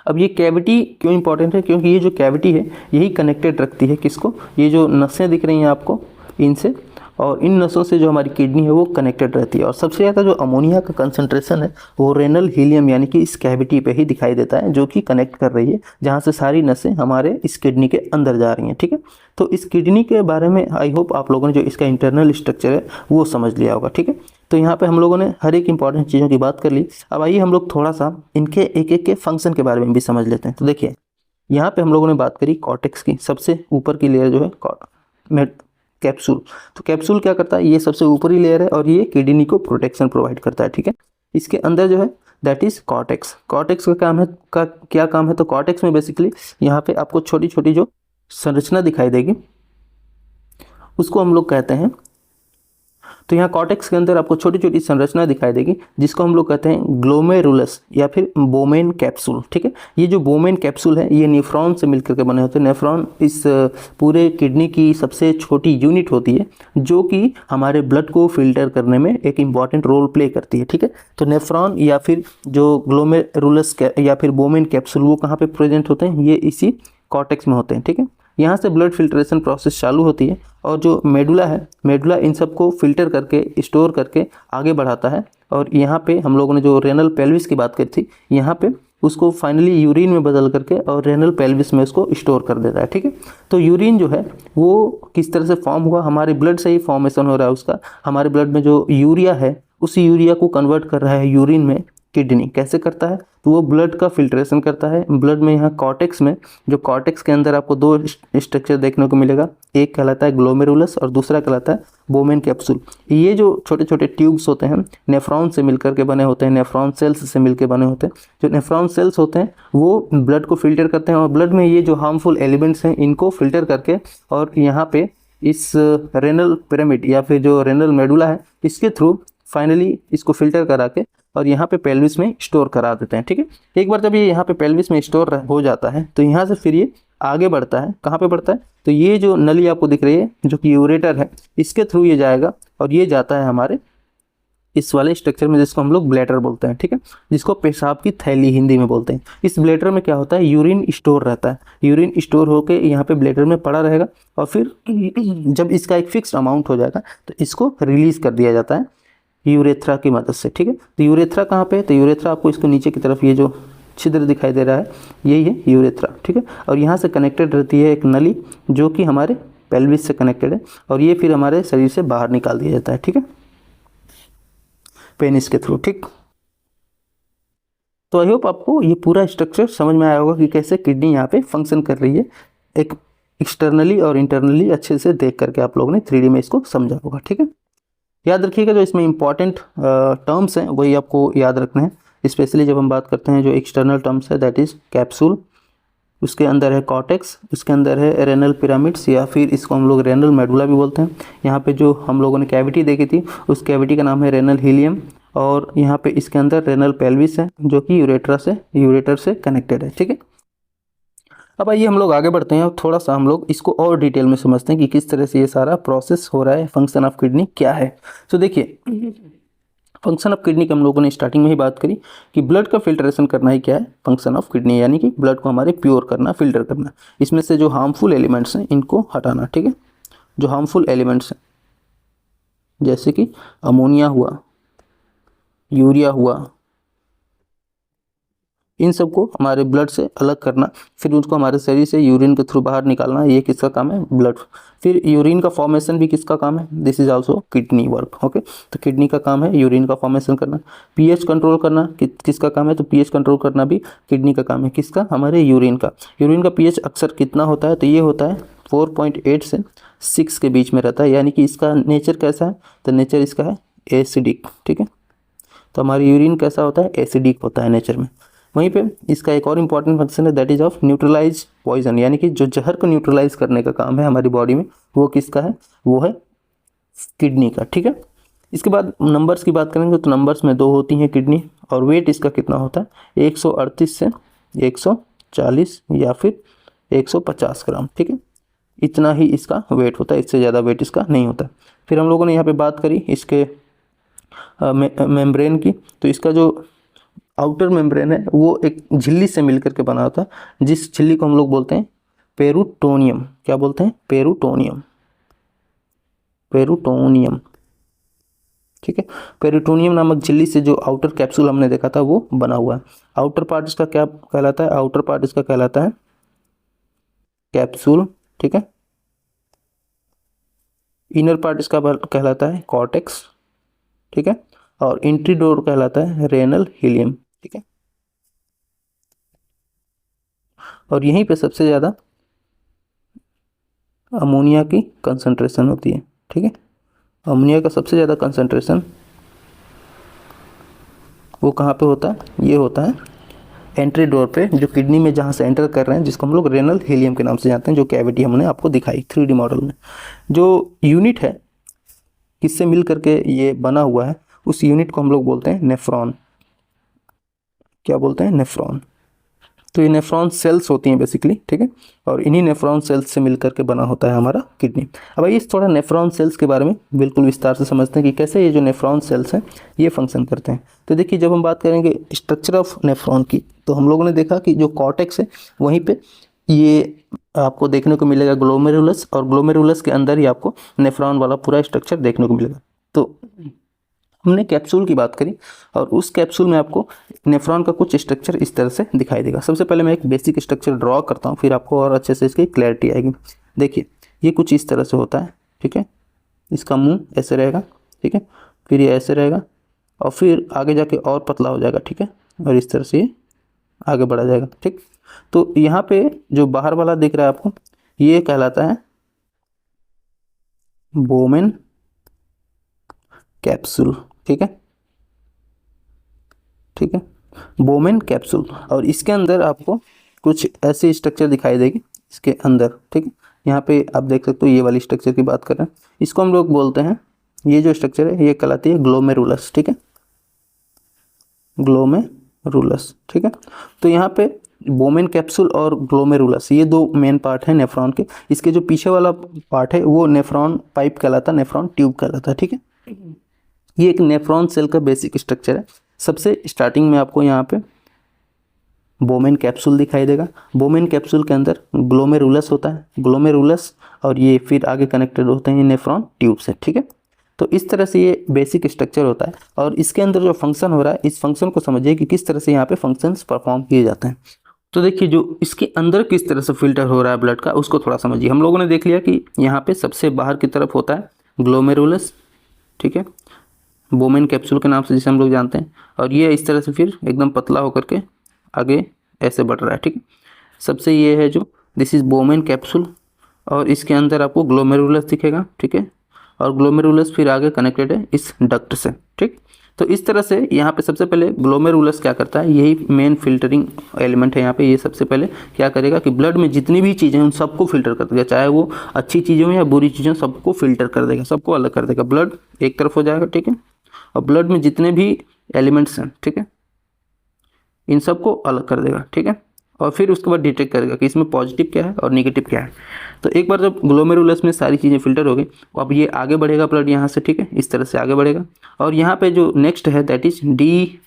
अब ये कैविटी क्यों इंपॉर्टेंट है? क्योंकि ये जो कैविटी है यही कनेक्टेड रखती है किसको? ये जो नसें दिख रही हैं आपको इनसे, और इन नसों से जो हमारी किडनी है वो कनेक्टेड रहती है। और सबसे ज़्यादा जो अमोनिया का कंसंट्रेशन है वो रेनल हीलियम यानी कि इस कैविटी पे ही दिखाई देता है, जो कि कनेक्ट कर रही है, जहाँ से सारी नसें हमारे इस किडनी के अंदर जा रही हैं, ठीक है। तो इस किडनी के बारे में आई होप आप लोगों ने जो इसका इंटरनल स्ट्रक्चर है वो समझ लिया होगा, ठीक है। तो यहाँ पे हम लोगों ने हर एक इंपॉर्टेंट चीज़ों की बात कर ली। अब आइए हम लोग थोड़ा सा इनके एक एक के फंक्शन के बारे में भी समझ लेते हैं। तो देखिए यहाँ पे हम लोगों ने बात करी कॉर्टेक्स की, सबसे ऊपर की लेयर जो है कैप्सूल। तो कैप्सूल क्या करता है? ये सबसे ऊपरी लेयर है और ये किडनी को प्रोटेक्शन प्रोवाइड करता है, ठीक है। इसके अंदर जो है दैट इज कॉर्टेक्स। कॉर्टेक्स का काम है क्या काम है? तो कॉर्टेक्स में बेसिकली यहाँ पे आपको छोटी छोटी जो संरचना दिखाई देगी उसको हम लोग कहते हैं, तो यहाँ कॉर्टेक्स के अंदर आपको छोटी छोटी संरचना दिखाई देगी जिसको हम लोग कहते हैं ग्लोमेरुलस या फिर बोमेन कैप्सूल, ठीक है। ये जो बोमेन कैप्सूल है ये नेफ्रॉन से मिलकर के बने होते हैं। नेफ्रॉन इस पूरे किडनी की सबसे छोटी यूनिट होती है जो कि हमारे ब्लड को फिल्टर करने में एक इम्पॉर्टेंट रोल प्ले करती है, ठीक है। तो नेफ्रॉन या फिर जो ग्लोमेरुलस या फिर बोमेन कैप्सूल वो कहाँ पे प्रेजेंट होते हैं? ये इसी कॉर्टेक्स में होते हैं, ठीक है। यहाँ से ब्लड फिल्ट्रेशन प्रोसेस चालू होती है और जो मेडुला है, मेडुला इन सबको फिल्टर करके स्टोर करके आगे बढ़ाता है। और यहाँ पे हम लोगों ने जो रेनल पेल्विस की बात करी थी, यहाँ पे उसको फाइनली यूरिन में बदल करके और रेनल पेल्विस में उसको स्टोर कर देता है, ठीक है। तो यूरिन जो है वो किस तरह से फॉर्म हुआ? हमारे ब्लड से ही फॉर्मेशन हो रहा है उसका। हमारे ब्लड में जो यूरिया है उसी यूरिया को कन्वर्ट कर रहा है यूरिन में किडनी। कैसे करता है? तो वो ब्लड का फिल्ट्रेशन करता है। ब्लड में यहाँ कॉर्टेक्स में, जो कॉर्टेक्स के अंदर आपको 2 स्ट्रक्चर देखने को मिलेगा, एक कहलाता है ग्लोमेरुलस और दूसरा कहलाता है बोमेन कैप्सूल। ये जो छोटे छोटे ट्यूब्स होते हैं नेफ्रॉन से मिलकर के बने होते हैं, नेफ्रॉन सेल्स से मिलकर बने होते हैं। जो नेफ्रॉन सेल्स होते हैं वो ब्लड को फिल्टर करते हैं और ब्लड में ये जो हार्मफुल एलिमेंट्स हैं इनको फिल्टर करके और यहाँ पे इस रेनल पिरामिड या फिर जो रेनल मेडुला है इसके थ्रू फाइनली इसको फिल्टर करा के और यहाँ पे पेल्विस में स्टोर करा देते हैं, ठीक है। एक बार जब ये यहाँ पे पेल्विस में स्टोर हो जाता है तो यहाँ से फिर ये आगे बढ़ता है। कहाँ पे बढ़ता है? तो ये जो नली आपको दिख रही है जो कि यूरेटर है, इसके थ्रू ये जाएगा और ये जाता है हमारे इस वाले स्ट्रक्चर में जिसको हम लोग ब्लैडर बोलते हैं, ठीक है, जिसको पेशाब की थैली हिंदी में बोलते हैं। इस ब्लैडर में क्या होता है? यूरिन स्टोर रहता है। यूरिन स्टोर होकर यहाँ पे ब्लैडर में पड़ा रहेगा और फिर जब इसका एक फिक्स्ड अमाउंट हो जाएगा तो इसको रिलीज कर दिया जाता है यूरेथ्रा की मदद से, ठीक है। तो यूरेथ्रा कहाँ पे? तो यूरेथ्रा आपको इसको नीचे की तरफ ये जो छिद्र दिखाई दे रहा है यही है यूरेथ्रा, ठीक है। और यहाँ से कनेक्टेड रहती है एक नली जो कि हमारे पेल्विस से कनेक्टेड है और ये फिर हमारे शरीर से बाहर निकाल दिया जाता है, ठीक है, पेनिस के थ्रू, ठीक। तो आई होप आपको ये पूरा स्ट्रक्चर समझ में आया होगा कि कैसे किडनी यहाँ पे फंक्शन कर रही है। एक एक्सटर्नली और इंटरनली अच्छे से देख करके आप लोगों ने 3D में इसको समझा होगा, ठीक है। याद रखिएगा जो इसमें इंपॉर्टेंट टर्म्स हैं वही आपको याद रखने हैं, स्पेशली जब हम बात करते हैं जो एक्सटर्नल टर्म्स है दैट इज़ कैप्सूल, उसके अंदर है कॉर्टेक्स, उसके अंदर है रेनल पिरामिड्स या फिर इसको हम लोग रेनल मेडुला भी बोलते हैं। यहाँ पे जो हम लोगों ने कैविटी देखी थी उस कैविटी का नाम है रेनल हीलियम, और यहाँ पे इसके अंदर रेनल पेल्विस है जो कि यूरेटर से कनेक्टेड है। ठीक है, अब आइए हम लोग आगे बढ़ते हैं और थोड़ा सा हम लोग इसको और डिटेल में समझते हैं कि किस तरह से ये सारा प्रोसेस हो रहा है, फंक्शन ऑफ किडनी क्या है। तो देखिए, फंक्शन ऑफ किडनी की हम लोगों ने स्टार्टिंग में ही बात करी कि ब्लड का फिल्ट्रेशन करना ही क्या है, फंक्शन ऑफ किडनी, यानी कि ब्लड को हमारे प्योर करना, फिल्टर करना, इसमें से जो हार्मफुल एलिमेंट्स हैं इनको हटाना। ठीक है, जो हार्मफुल एलिमेंट्स हैं जैसे कि अमोनिया हुआ, यूरिया हुआ, इन सबको हमारे ब्लड से अलग करना, फिर उसको हमारे शरीर से यूरिन के थ्रू बाहर निकालना, ये किसका काम है, ब्लड। फिर यूरिन का फॉर्मेशन भी किसका काम है, this is also kidney work. Okay, तो किडनी का काम है यूरिन का फॉर्मेशन करना। पीएच कंट्रोल करना किसका काम है, तो पीएच कंट्रोल करना भी किडनी का काम है। किसका, हमारे यूरिन का। यूरिन का पीएच अक्सर कितना होता है, तो ये होता है 4.8 से 6 के बीच में रहता है, यानी कि इसका नेचर कैसा है, तो नेचर इसका है एसिडिक। ठीक है, तो हमारी यूरिन कैसा होता है, एसिडिक होता है नेचर में। वहीं पे इसका एक और इम्पॉर्टेंट फंक्शन है, that is of neutralize poison, यानी कि जो जहर को न्यूट्रलाइज करने का काम है हमारी बॉडी में, वो किसका है, वो है किडनी का। ठीक है, इसके बाद नंबर्स की बात करेंगे तो नंबर्स में 2 होती हैं किडनी, और वेट इसका कितना होता है, 138 से 140 या फिर 150 ग्राम। ठीक है, इतना ही इसका वेट होता है, इससे ज़्यादा वेट इसका नहीं होता। फिर हम लोगों ने यहाँ पे बात करी इसके मेम्ब्रेन की, तो इसका जो आउटर मेम्ब्रेन है वो एक झिल्ली से मिलकर के बना होता है, जिस झिल्ली को हम लोग बोलते हैं पेरूटोनियम। क्या बोलते हैं, पेरूटोनियम, पेरूटोनियम। ठीक है, पेरूटोनियम नामक झिल्ली से जो आउटर कैप्सूल हमने देखा था वो बना हुआ है। आउटर पार्ट इसका क्या कहलाता है, आउटर पार्ट इसका कहलाता है कैप्सूल। ठीक है, इनर पार्ट इसका कहलाता है कॉर्टेक्स। ठीक है, और एंट्री डोर कहलाता है रेनल हीलियम। ठीक है, और यहीं पे सबसे ज़्यादा अमोनिया की कंसंट्रेशन होती है। ठीक है, अमोनिया का सबसे ज़्यादा कंसंट्रेशन वो कहाँ पे होता है, ये होता है एंट्री डोर पे, जो किडनी में जहाँ से एंटर कर रहे हैं, जिसको हम लोग रेनल हीलियम के नाम से जानते हैं, जो कैविटी हमने आपको दिखाई 3D मॉडल में। जो यूनिट है किससे मिल करके ये बना हुआ है, उस यूनिट को हम लोग बोलते हैं नेफ्रॉन। क्या बोलते हैं, नेफ्रॉन। तो ये नेफ्रॉन सेल्स होती हैं बेसिकली। ठीक है, और इन्हीं नेफ्रॉन सेल्स से मिलकर के बना होता है हमारा किडनी। अब आइए थोड़ा नेफ्रॉन सेल्स के बारे में बिल्कुल विस्तार से समझते हैं कि कैसे ये जो नेफ्रॉन सेल्स हैं ये फंक्शन करते हैं। तो देखिए, जब हम बात करेंगे स्ट्रक्चर ऑफ नेफ्रॉन की, तो हम लोगों ने देखा कि जो कॉर्टेक्स है वहीं पे ये आपको देखने को मिलेगा ग्लोमेरुलस, और ग्लोमेरुलस के अंदर ही आपको नेफ्रॉन वाला पूरा स्ट्रक्चर देखने को मिलेगा। तो हमने कैप्सूल की बात करी, और उस कैप्सूल में आपको नेफ्रॉन का कुछ स्ट्रक्चर इस तरह से दिखाई देगा। सबसे पहले मैं एक बेसिक स्ट्रक्चर ड्रॉ करता हूँ, फिर आपको और अच्छे से इसकी क्लैरिटी आएगी। देखिए, ये कुछ इस तरह से होता है। ठीक है, इसका मुंह ऐसे रहेगा। ठीक है, फिर ये ऐसे रहेगा, और फिर आगे जाके और पतला हो जाएगा। ठीक है, और इस तरह से ये आगे बढ़ा जाएगा। ठीक, तो यहाँ पे जो बाहर वाला दिख रहा है आपको, ये कहलाता है बोमेन कैप्सूल। ठीक है, ठीक है, बोमेन कैप्सूल, और इसके अंदर आपको कुछ ऐसी स्ट्रक्चर दिखाई देगी इसके अंदर। ठीक है, यहाँ पे आप देख सकते हो ये वाली स्ट्रक्चर की बात कर रहे हैं, इसको हम लोग बोलते हैं, ये जो स्ट्रक्चर है ये कहलाती है ग्लोमेरुलस। ठीक है, ग्लोमेरुलस। ठीक है, तो यहाँ पे बोमेन कैप्सूल और ग्लोमेरुलस ये 2 मेन पार्ट है नेफ्रॉन के। इसके जो पीछे वाला पार्ट है वो नेफ्रॉन पाइप कहलाता है, नेफ्रॉन ट्यूब कहलाता है। ठीक है, ये एक नेफ्रॉन सेल का बेसिक स्ट्रक्चर है। सबसे स्टार्टिंग में आपको यहाँ पे बोमेन कैप्सूल दिखाई देगा। बोमेन कैप्सूल के अंदर ग्लोमेरुलस होता है, ग्लोमेरुलस, और ये फिर आगे कनेक्टेड होते हैं नेफ्रॉन ट्यूब से। ठीक है, तो इस तरह से ये बेसिक स्ट्रक्चर होता है, और इसके अंदर जो फंक्शन हो रहा है, इस फंक्शन को समझिए कि किस तरह से यहाँ पे फंक्शंस परफॉर्म किए जाते हैं। तो देखिए, जो इसके अंदर किस तरह से फिल्टर हो रहा है ब्लड का, उसको थोड़ा समझिए। हम लोगों ने देख लिया कि यहाँ पे सबसे बाहर की तरफ होता है ग्लोमेरुलस। ठीक है, बोमेन कैप्सूल के नाम से जिसे हम लोग जानते हैं, और ये इस तरह से फिर एकदम पतला होकर के आगे ऐसे बढ़ रहा है। ठीक है, सबसे ये है जो दिस इज बोमेन कैप्सूल, और इसके अंदर आपको ग्लोमेरुलस दिखेगा। ठीक है, और ग्लोमेरुलस फिर आगे कनेक्टेड है इस डक्ट से। ठीक, तो इस तरह से यहाँ पे सबसे पहले ग्लोमेरुलस क्या करता है, यही मेन फिल्टरिंग एलिमेंट है यहाँ पे। ये सबसे पहले क्या करेगा कि ब्लड में जितनी भी चीज़ें हैं उन सबको फिल्टर कर देगा, चाहे वो अच्छी चीज़ें या बुरी चीज़ें, सबको फिल्टर कर देगा, सबको अलग कर देगा। ब्लड एक तरफ हो जाएगा, ठीक है, और ब्लड में जितने भी एलिमेंट्स हैं, ठीक है, इन सबको अलग कर देगा, ठीक है, और फिर उसके बाद डिटेक्ट करेगा कि इसमें पॉजिटिव क्या है और नेगेटिव क्या है। तो एक बार जब ग्लोमेरुलस में सारी चीज़ें फिल्टर हो गई, अब ये आगे बढ़ेगा ब्लड यहाँ से, ठीक है, इस तरह से आगे बढ़ेगा। और यहाँ पे जो नेक्स्ट है दैट इज डी,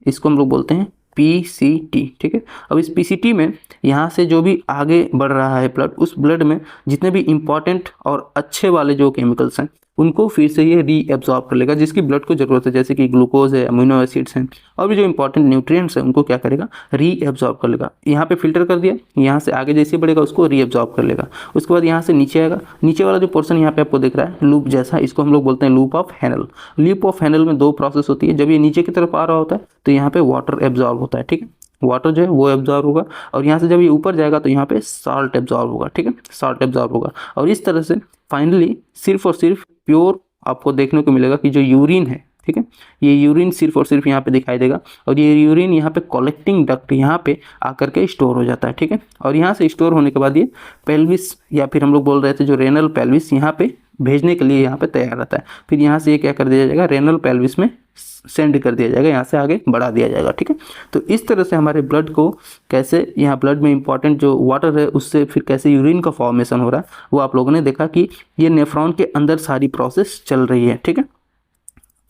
इसको हम लोग बोलते हैं PCT, ठीक है। अब इस PCT में यहाँ से जो भी आगे बढ़ रहा है ब्लड, उस ब्लड में जितने भी इंपॉर्टेंट और अच्छे वाले जो केमिकल्स हैं उनको फिर से ये रीएब्जॉर्ब कर लेगा, जिसकी ब्लड को ज़रूरत है, जैसे कि ग्लूकोज है, अमीनो एसिड्स हैं, और भी जो इंपॉर्टेंट न्यूट्रिएंट्स हैं उनको क्या करेगा, रीएब्जॉर्ब कर लेगा। यहाँ पे फिल्टर कर दिया, यहाँ से आगे जैसे बढ़ेगा उसको रीएब्जॉर्ब कर लेगा। उसके बाद यहाँ से नीचे आएगा, नीचे वाला जो पोर्शन यहाँ पे आपको दिख रहा है लूप जैसा, इसको हम लोग बोलते हैं loop of Henle. Loop of Henle में दो प्रोसेस होती है। जब ये नीचे की तरफ आ रहा होता है तो यहाँ पे वाटर एब्जॉर्ब होता है, ठीक है, वाटर जो है वो एब्जॉर्ब होगा, और यहाँ से जब ये ऊपर जाएगा तो यहाँ पे साल्ट एब्जॉर्ब होगा, ठीक है, साल्ट एब्जॉर्ब होगा। और इस तरह से फाइनली सिर्फ और सिर्फ प्योर आपको देखने को मिलेगा कि जो यूरिन है, ठीक है, ये यूरिन सिर्फ और सिर्फ यहाँ पे दिखाई देगा, और ये यूरिन यहाँ पे कलेक्टिंग डक्ट यहाँ पे आकर के स्टोर हो जाता है, ठीक है। और यहाँ से स्टोर होने के बाद ये पेल्विस, या फिर हम लोग बोल रहे थे जो रेनल पेल्विस, यहाँ पे भेजने के लिए यहाँ पे तैयार रहता है। फिर यहाँ से ये क्या कर दिया जाएगा, रेनल पेल्विस में सेंड कर दिया जाएगा, यहाँ से आगे बढ़ा दिया जाएगा, ठीक है। तो इस तरह से हमारे ब्लड को कैसे, यहाँ ब्लड में इंपॉर्टेंट जो वाटर है उससे फिर कैसे यूरिन का फॉर्मेशन हो रहा है, वो आप लोगों ने देखा कि ये नेफ्रॉन के अंदर सारी प्रोसेस चल रही है, ठीक है।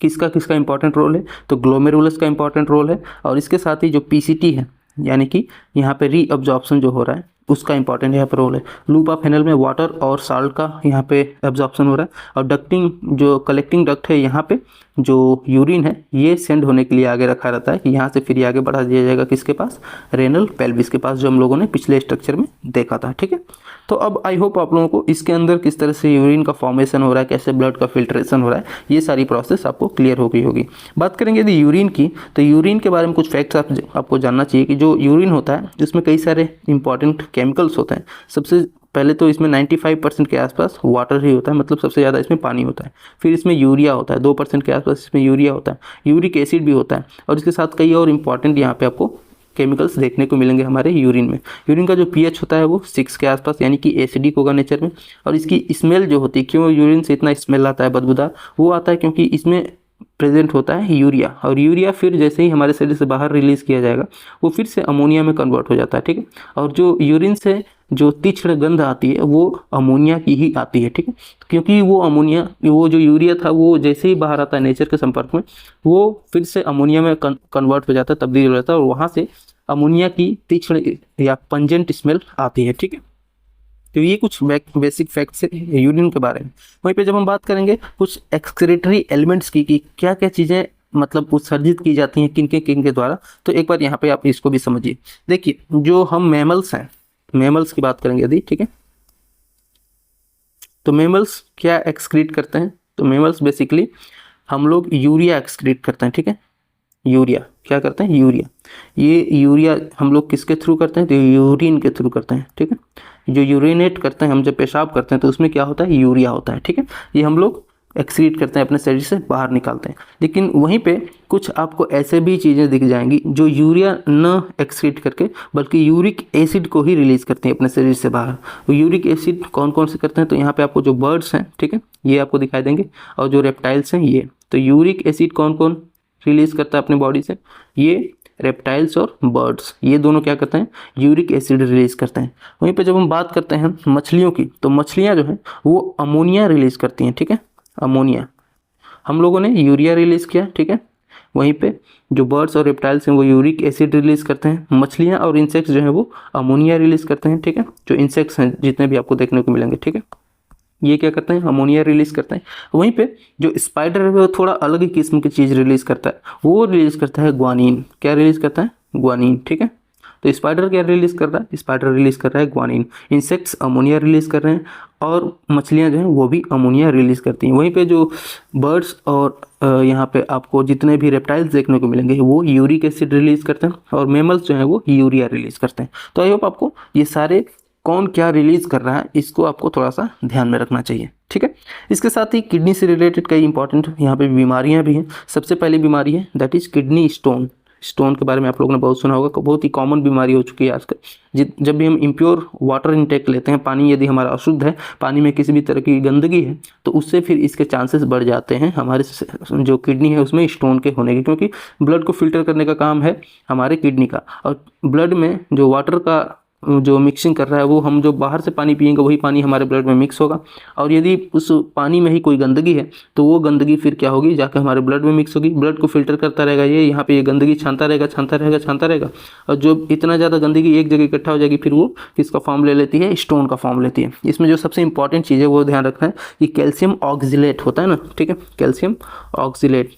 किसका किसका इंपॉर्टेंट रोल है, तो ग्लोमेरुलस का इंपॉर्टेंट रोल है, और इसके साथ ही जो PCT है यानी कि यहाँ पे रीअब्जॉर्प्शन जो हो रहा है उसका इंपॉर्टेंट यहाँ पर रोल है। लूप ऑफ हैनल में वाटर और साल्ट का यहाँ पे एब्जॉर्प्शन हो रहा है, और डक्टिंग जो कलेक्टिंग डक्ट है यहाँ पे जो यूरिन है ये सेंड होने के लिए आगे रखा रहता है कि यहाँ से फिर आगे बढ़ा दिया जाएगा किसके पास, रेनल पेल्विस के पास, जो हम लोगों ने पिछले स्ट्रक्चर में देखा था, ठीक है। तो अब आई होप आप लोगों को इसके अंदर किस तरह से यूरिन का फॉर्मेशन हो रहा है, कैसे ब्लड का फिल्ट्रेशन हो रहा है, ये सारी प्रोसेस आपको क्लियर हो गई होगी। बात करेंगे यदि यूरिन की, तो यूरिन के बारे में कुछ फैक्ट्स आपको जानना चाहिए कि जो यूरिन होता है इसमें कई सारे इंपॉर्टेंट केमिकल्स होते हैं। सबसे पहले तो इसमें 95% के आसपास वाटर ही होता है, मतलब सबसे ज़्यादा इसमें पानी होता है। फिर इसमें यूरिया होता है, 2% के आसपास इसमें यूरिया होता है, यूरिक एसिड भी होता है, और इसके साथ कई और इंपॉर्टेंट यहाँ पे आपको केमिकल्स देखने को मिलेंगे हमारे यूरिन में। यूरिन का जो pH होता है वो 6 के आसपास, यानी कि एसिडिक होगा नेचर में। और इसकी स्मेल जो होती है, क्यों यूरिन से इतना स्मेल आता है बदबूदार, वो आता है क्योंकि इसमें प्रेजेंट होता है यूरिया, और यूरिया फिर जैसे ही हमारे शरीर से बाहर रिलीज़ किया जाएगा वो फिर से अमोनिया में कन्वर्ट हो जाता है, ठीक है। और जो यूरिन से जो तीक्ष्ण गंध आती है वो अमोनिया की ही आती है, ठीक है, क्योंकि वो अमोनिया, वो जो यूरिया था वो जैसे ही बाहर आता है नेचर के संपर्क में वो फिर से अमोनिया में कन्वर्ट हो जाता है, तब्दील हो जाता है, और वहाँ से अमोनिया की तीक्ष्ण या पंजेंट स्मेल आती है, ठीक है। तो ये कुछ बेसिक फैक्ट्स है यूरिन के बारे में। वहीं पे जब हम बात करेंगे कुछ एक्सक्रीटरी एलिमेंट्स की कि क्या क्या चीज़ें मतलब उत्सर्जित की जाती हैं किन के द्वारा, तो एक बार यहाँ पे आप इसको भी समझिए। देखिए जो हम मैमल्स हैं, मैमल्स की बात करेंगे यदि, ठीक है, तो मैमल्स क्या एक्सक्रीट करते हैं, तो मैमल्स बेसिकली हम लोग यूरिया एक्सक्रीट करते हैं, ठीक है। यूरिया क्या करते हैं, यूरिया, ये यूरिया हम लोग किसके थ्रू करते हैं, तो यूरिन के थ्रू करते हैं, ठीक है। जो यूरिनेट करते हैं हम, जब पेशाब करते हैं तो उसमें क्या होता है, यूरिया होता है, ठीक है। ये हम लोग एक्सक्रीट करते हैं, अपने शरीर से बाहर निकालते हैं। लेकिन वहीं पे कुछ आपको ऐसे भी चीज़ें दिख जाएंगी जो यूरिया न एक्सक्रीट करके बल्कि यूरिक एसिड को ही रिलीज़ करते हैं अपने शरीर से बाहर। वो यूरिक एसिड कौन कौन से करते हैं, तो यहाँ पे आपको जो बर्ड्स हैं, ठीक है, ये आपको दिखाई देंगे, और जो रेप्टाइल्स हैं ये। तो यूरिक एसिड कौन कौन रिलीज़ करता है अपने बॉडी से, ये रेप्टाइल्स और बर्ड्स, ये दोनों क्या करते हैं, यूरिक एसिड रिलीज़ करते हैं। वहीं पे जब हम बात करते हैं मछलियों की, तो मछलियाँ जो हैं वो अमोनिया रिलीज़ करती हैं, ठीक है, अमोनिया। हम लोगों ने यूरिया रिलीज़ किया, ठीक है। वहीं पे जो बर्ड्स और रेप्टाइल्स हैं वो यूरिक एसिड रिलीज़ करते हैं। मछलियाँ और इंसेक्ट्स जो हैं वो अमोनिया रिलीज़ करते हैं, ठीक है। जो इंसेक्ट्स हैं जितने भी आपको देखने को मिलेंगे, ठीक है, ये क्या करते हैं, अमोनिया रिलीज़ करते हैं। वहीं पे जो स्पाइडर है वो थोड़ा अलग ही किस्म की चीज़ रिलीज़ करता है, वो रिलीज़ करता है ग्वानिन। क्या रिलीज़ करता है, ग्वानिन, ठीक है। तो स्पाइडर क्या रिलीज़ कर रहा है, स्पाइडर रिलीज़ कर रहा है ग्वानिन। इंसेक्ट्स अमोनिया रिलीज़ कर रहे हैं, और मछलियाँ जो हैं वो भी अमोनिया रिलीज़ करती हैं। वहीं पे जो बर्ड्स और यहाँ पे आपको जितने भी रेप्टाइल्स देखने को मिलेंगे वो यूरिक एसिड रिलीज़ करते हैं, और मैमल्स जो हैं वो यूरिया रिलीज़ करते हैं। तो आई होप आपको ये सारे कौन क्या रिलीज कर रहा है, इसको आपको थोड़ा सा ध्यान में रखना चाहिए, ठीक है। इसके साथ ही किडनी से रिलेटेड कई इंपॉर्टेंट यहाँ पे बीमारियाँ भी हैं। सबसे पहली बीमारी है that is kidney stone. Stone के बारे में आप लोगों ने बहुत सुना होगा, बहुत ही कॉमन बीमारी हो चुकी है आजकल। जब भी हम इम्प्योर वाटर इनटेक लेते हैं, पानी यदि हमारा अशुद्ध है, पानी में किसी भी तरह की गंदगी है, तो उससे फिर इसके चांसेस बढ़ जाते हैं हमारे जो किडनी है उसमें स्टोन के होने के, क्योंकि ब्लड को फिल्टर करने का काम है हमारे किडनी का, और ब्लड में जो वाटर का जो मिक्सिंग कर रहा है वो हम जो बाहर से पानी पिएंगे वही पानी हमारे ब्लड में मिक्स होगा, और यदि उस पानी में ही कोई गंदगी है तो वो गंदगी फिर क्या होगी, जाकर हमारे ब्लड में मिक्स होगी, ब्लड को फिल्टर करता रहेगा, ये यहाँ पे ये गंदगी छानता रहेगा छानता रहेगा छानता रहेगा, और जो इतना ज़्यादा गंदगी एक जगह इकट्ठा हो जाएगी फिर वो किसका फॉर्म ले लेती है, स्टोन का फॉर्म लेती है। इसमें जो सबसे इंपॉर्टेंट चीज़ है वो ध्यान रखना है कि कैल्शियम ऑक्जिलेट होता है ना, ठीक है, कैल्शियम ऑक्जिलेट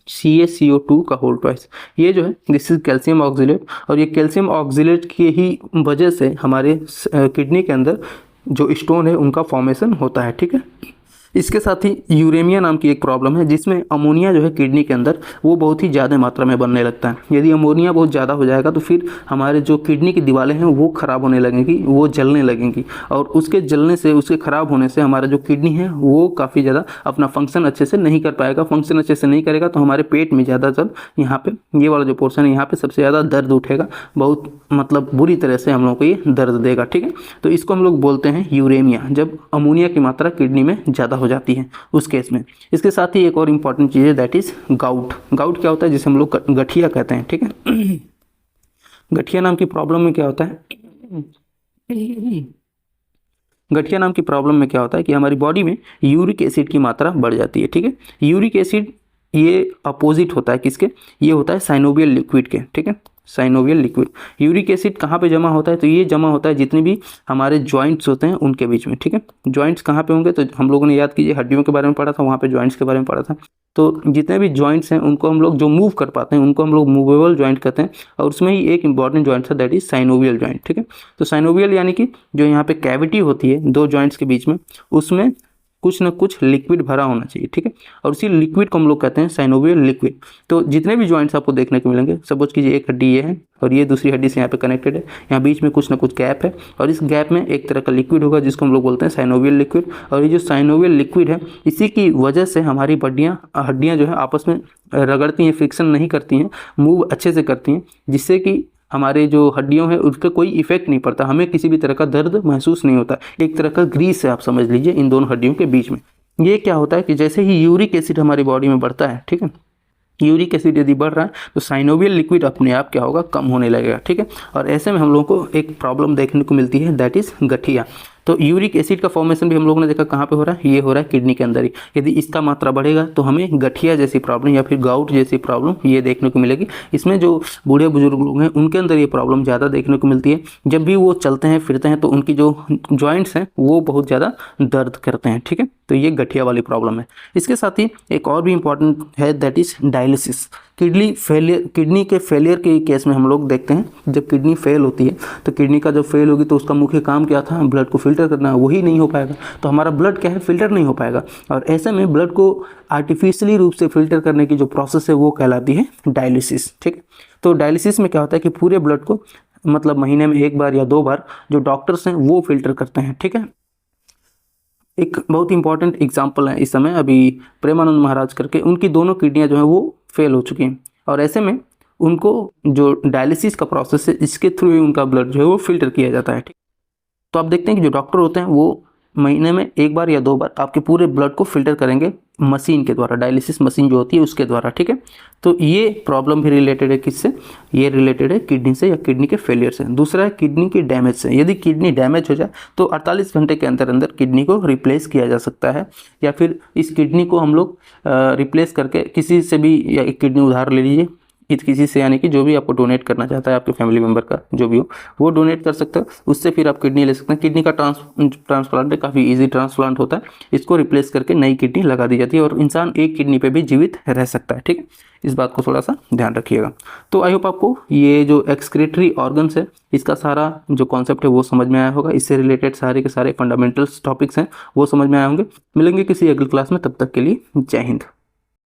CaCO2 का होल ट्वाइस, ये जो है दिस इज कैल्शियम ऑक्जिलेट, और ये कैल्शियम ऑक्जिलेट की ही वजह से हमारे किडनी के अंदर जो स्टोन है उनका फॉर्मेशन होता है, ठीक है। इसके साथ ही यूरेमिया नाम की एक प्रॉब्लम है जिसमें अमोनिया जो है किडनी के अंदर वो बहुत ही ज़्यादा मात्रा में बनने लगता है। यदि अमोनिया बहुत ज़्यादा हो जाएगा तो फिर हमारे जो किडनी की दीवारें हैं वो ख़राब होने लगेंगी, वो जलने लगेंगी, और उसके जलने से, उसके ख़राब होने से हमारा जो किडनी है वो काफ़ी ज़्यादा अपना फंक्शन अच्छे से नहीं कर पाएगा। फंक्शन अच्छे से नहीं करेगा तो हमारे पेट में ज़्यादातर यहाँ पे ये वाला जो पोर्शन है यहाँ पे सबसे ज़्यादा दर्द उठेगा, बहुत मतलब बुरी तरह से हम लोग को ये दर्द देगा, ठीक है। तो इसको हम लोग बोलते हैं यूरेमिया, जब अमोनिया की मात्रा किडनी में ज़्यादा हो जाती है उस केस में। इसके साथ ही एक और इंपॉर्टेंट चीज़ है दैट इज गाउट। गाउट क्या होता है, जिसे हम लोग गठिया कहते हैं, ठीक है। गठिया नाम की प्रॉब्लम में क्या होता है, गठिया नाम की प्रॉब्लम में क्या होता है कि हमारी बॉडी में यूरिक एसिड की मात्रा बढ़ जाती है, ठीक है। यूरिक एसिड ये अपोजिट होता है किसके, ये होता है साइनोवियल लिक्विड के, ठीक है, साइनोवियल लिक्विड। यूरिक एसिड कहाँ पे जमा होता है, तो ये जमा होता है जितने भी हमारे जॉइंट्स होते हैं उनके बीच में, ठीक है। जॉइंट्स कहाँ पे होंगे, तो हम लोगों ने याद कीजिए हड्डियों के बारे में पढ़ा था, वहाँ पे जॉइंट्स के बारे में पढ़ा था। तो जितने भी जॉइंट्स हैं उनको हम लोग जो मूव कर पाते हैं उनको हम लोग मूवेबल जॉइंट कहते हैं, और उसमें ही एक इंपॉर्टेंट जॉइंट है दैट इज साइनोवियल जॉइंट, ठीक है। तो साइनोवियल यानी कि जो यहाँ पे कैविटी होती है दो जॉइंट्स के बीच में, उसमें कुछ ना कुछ लिक्विड भरा होना चाहिए, ठीक है, और उसी लिक्विड को हम लोग कहते हैं साइनोवियल लिक्विड। तो जितने भी जॉइंट्स आपको देखने को मिलेंगे, सपोज कीजिए एक हड्डी ये है और ये दूसरी हड्डी से यहाँ पे कनेक्टेड है, यहाँ बीच में कुछ ना कुछ गैप है, और इस गैप में एक तरह का लिक्विड होगा जिसको हम लोग बोलते हैं साइनोवियल लिक्विड। और ये जो साइनोवियल लिक्विड है इसी की वजह से हमारी हड्डियाँ जो है आपस में रगड़ती हैं, फ्रिक्शन नहीं करती हैं, मूव अच्छे से करती हैं, जिससे कि हमारे जो हड्डियों है उस पर कोई इफेक्ट नहीं पड़ता, हमें किसी भी तरह का दर्द महसूस नहीं होता। एक तरह का ग्रीस है आप समझ लीजिए इन दोनों हड्डियों के बीच में। ये क्या होता है कि जैसे ही यूरिक एसिड हमारी बॉडी में बढ़ता है, ठीक है, यूरिक एसिड यदि बढ़ रहा है तो साइनोवियल लिक्विड अपने आप क्या होगा, कम होने लगेगा, ठीक है। और ऐसे में हम लोगों को एक प्रॉब्लम देखने को मिलती है दैट इज गठिया। तो यूरिक एसिड का फॉर्मेशन भी हम लोगों ने देखा कहाँ पे हो रहा है, ये हो रहा है किडनी के अंदर ही। यदि इसका मात्रा बढ़ेगा तो हमें गठिया जैसी प्रॉब्लम या फिर गाउट जैसी प्रॉब्लम ये देखने को मिलेगी। इसमें जो बूढ़े बुजुर्ग लोग हैं उनके अंदर ये प्रॉब्लम ज़्यादा देखने को मिलती है। जब भी वो चलते हैं फिरते हैं तो उनकी जो जॉइंट्स हैं वो बहुत ज़्यादा दर्द करते हैं, ठीक है। तो ये गठिया वाली प्रॉब्लम है। इसके साथ ही एक और भी इंपॉर्टेंट है दैट इज डायलिसिस। किडनी के फेलियर के केस में हम लोग देखते हैं जब किडनी फेल होती है तो किडनी का जब फेल होगी तो उसका मुख्य काम क्या था, ब्लड को फिल्टर करना, वही नहीं हो पाएगा, तो हमारा ब्लड क्या है, फिल्टर नहीं हो पाएगा। और ऐसे में ब्लड को आर्टिफिशियली रूप से फिल्टर करने की जो प्रोसेस है वो कहलाती है डायलिसिस, ठीक है। तो डायलिसिस में क्या होता है कि पूरे ब्लड को मतलब महीने में एक बार या 2 बार जो डॉक्टर्स हैं वो फिल्टर करते हैं, ठीक है। एक बहुत इंपॉर्टेंट एग्जाम्पल है इस समय अभी प्रेमानंद महाराज करके, उनकी दोनों किडनियाँ जो हैं वो फेल हो चुकी हैं, और ऐसे में उनको जो डायलिसिस का प्रोसेस है इसके थ्रू ही उनका ब्लड जो है वो फिल्टर किया जाता है, ठीक। तो आप देखते हैं कि जो डॉक्टर होते हैं वो महीने में 1 बार या 2 बार आपके पूरे ब्लड को फिल्टर करेंगे मशीन के द्वारा, डायलिसिस मशीन जो होती है उसके द्वारा, ठीक है। तो ये प्रॉब्लम भी रिलेटेड है किससे, ये रिलेटेड है किडनी से या किडनी के फेलियर से। दूसरा है किडनी की डैमेज से। यदि किडनी डैमेज हो जाए तो 48 घंटे के अंदर अंदर किडनी को रिप्लेस किया जा सकता है, या फिर इस किडनी को हम लोग रिप्लेस करके किसी से भी, या एक किडनी उधार ले लीजिए किसी से, यानी कि जो भी आपको डोनेट करना चाहता है आपके फैमिली मेम्बर का जो भी हो वो डोनेट कर सकते हो, उससे फिर आप किडनी ले सकते हैं। किडनी का ट्रांसप्लांट काफ़ी इजी ट्रांसप्लांट होता है, इसको रिप्लेस करके नई किडनी लगा दी जाती है और इंसान एक किडनी पे भी जीवित रह सकता है, ठीक है। इस बात को थोड़ा सा ध्यान रखिएगा। तो आई होप आपको ये जो एक्सक्रीटरी ऑर्गन्स है इसका सारा जो कॉन्सेप्ट है वो समझ में आया होगा, इससे रिलेटेड सारे के सारे फंडामेंटल्स टॉपिक्स हैं वो समझ में आए होंगे। मिलेंगे किसी अगली क्लास में, तब तक के लिए जय हिंद।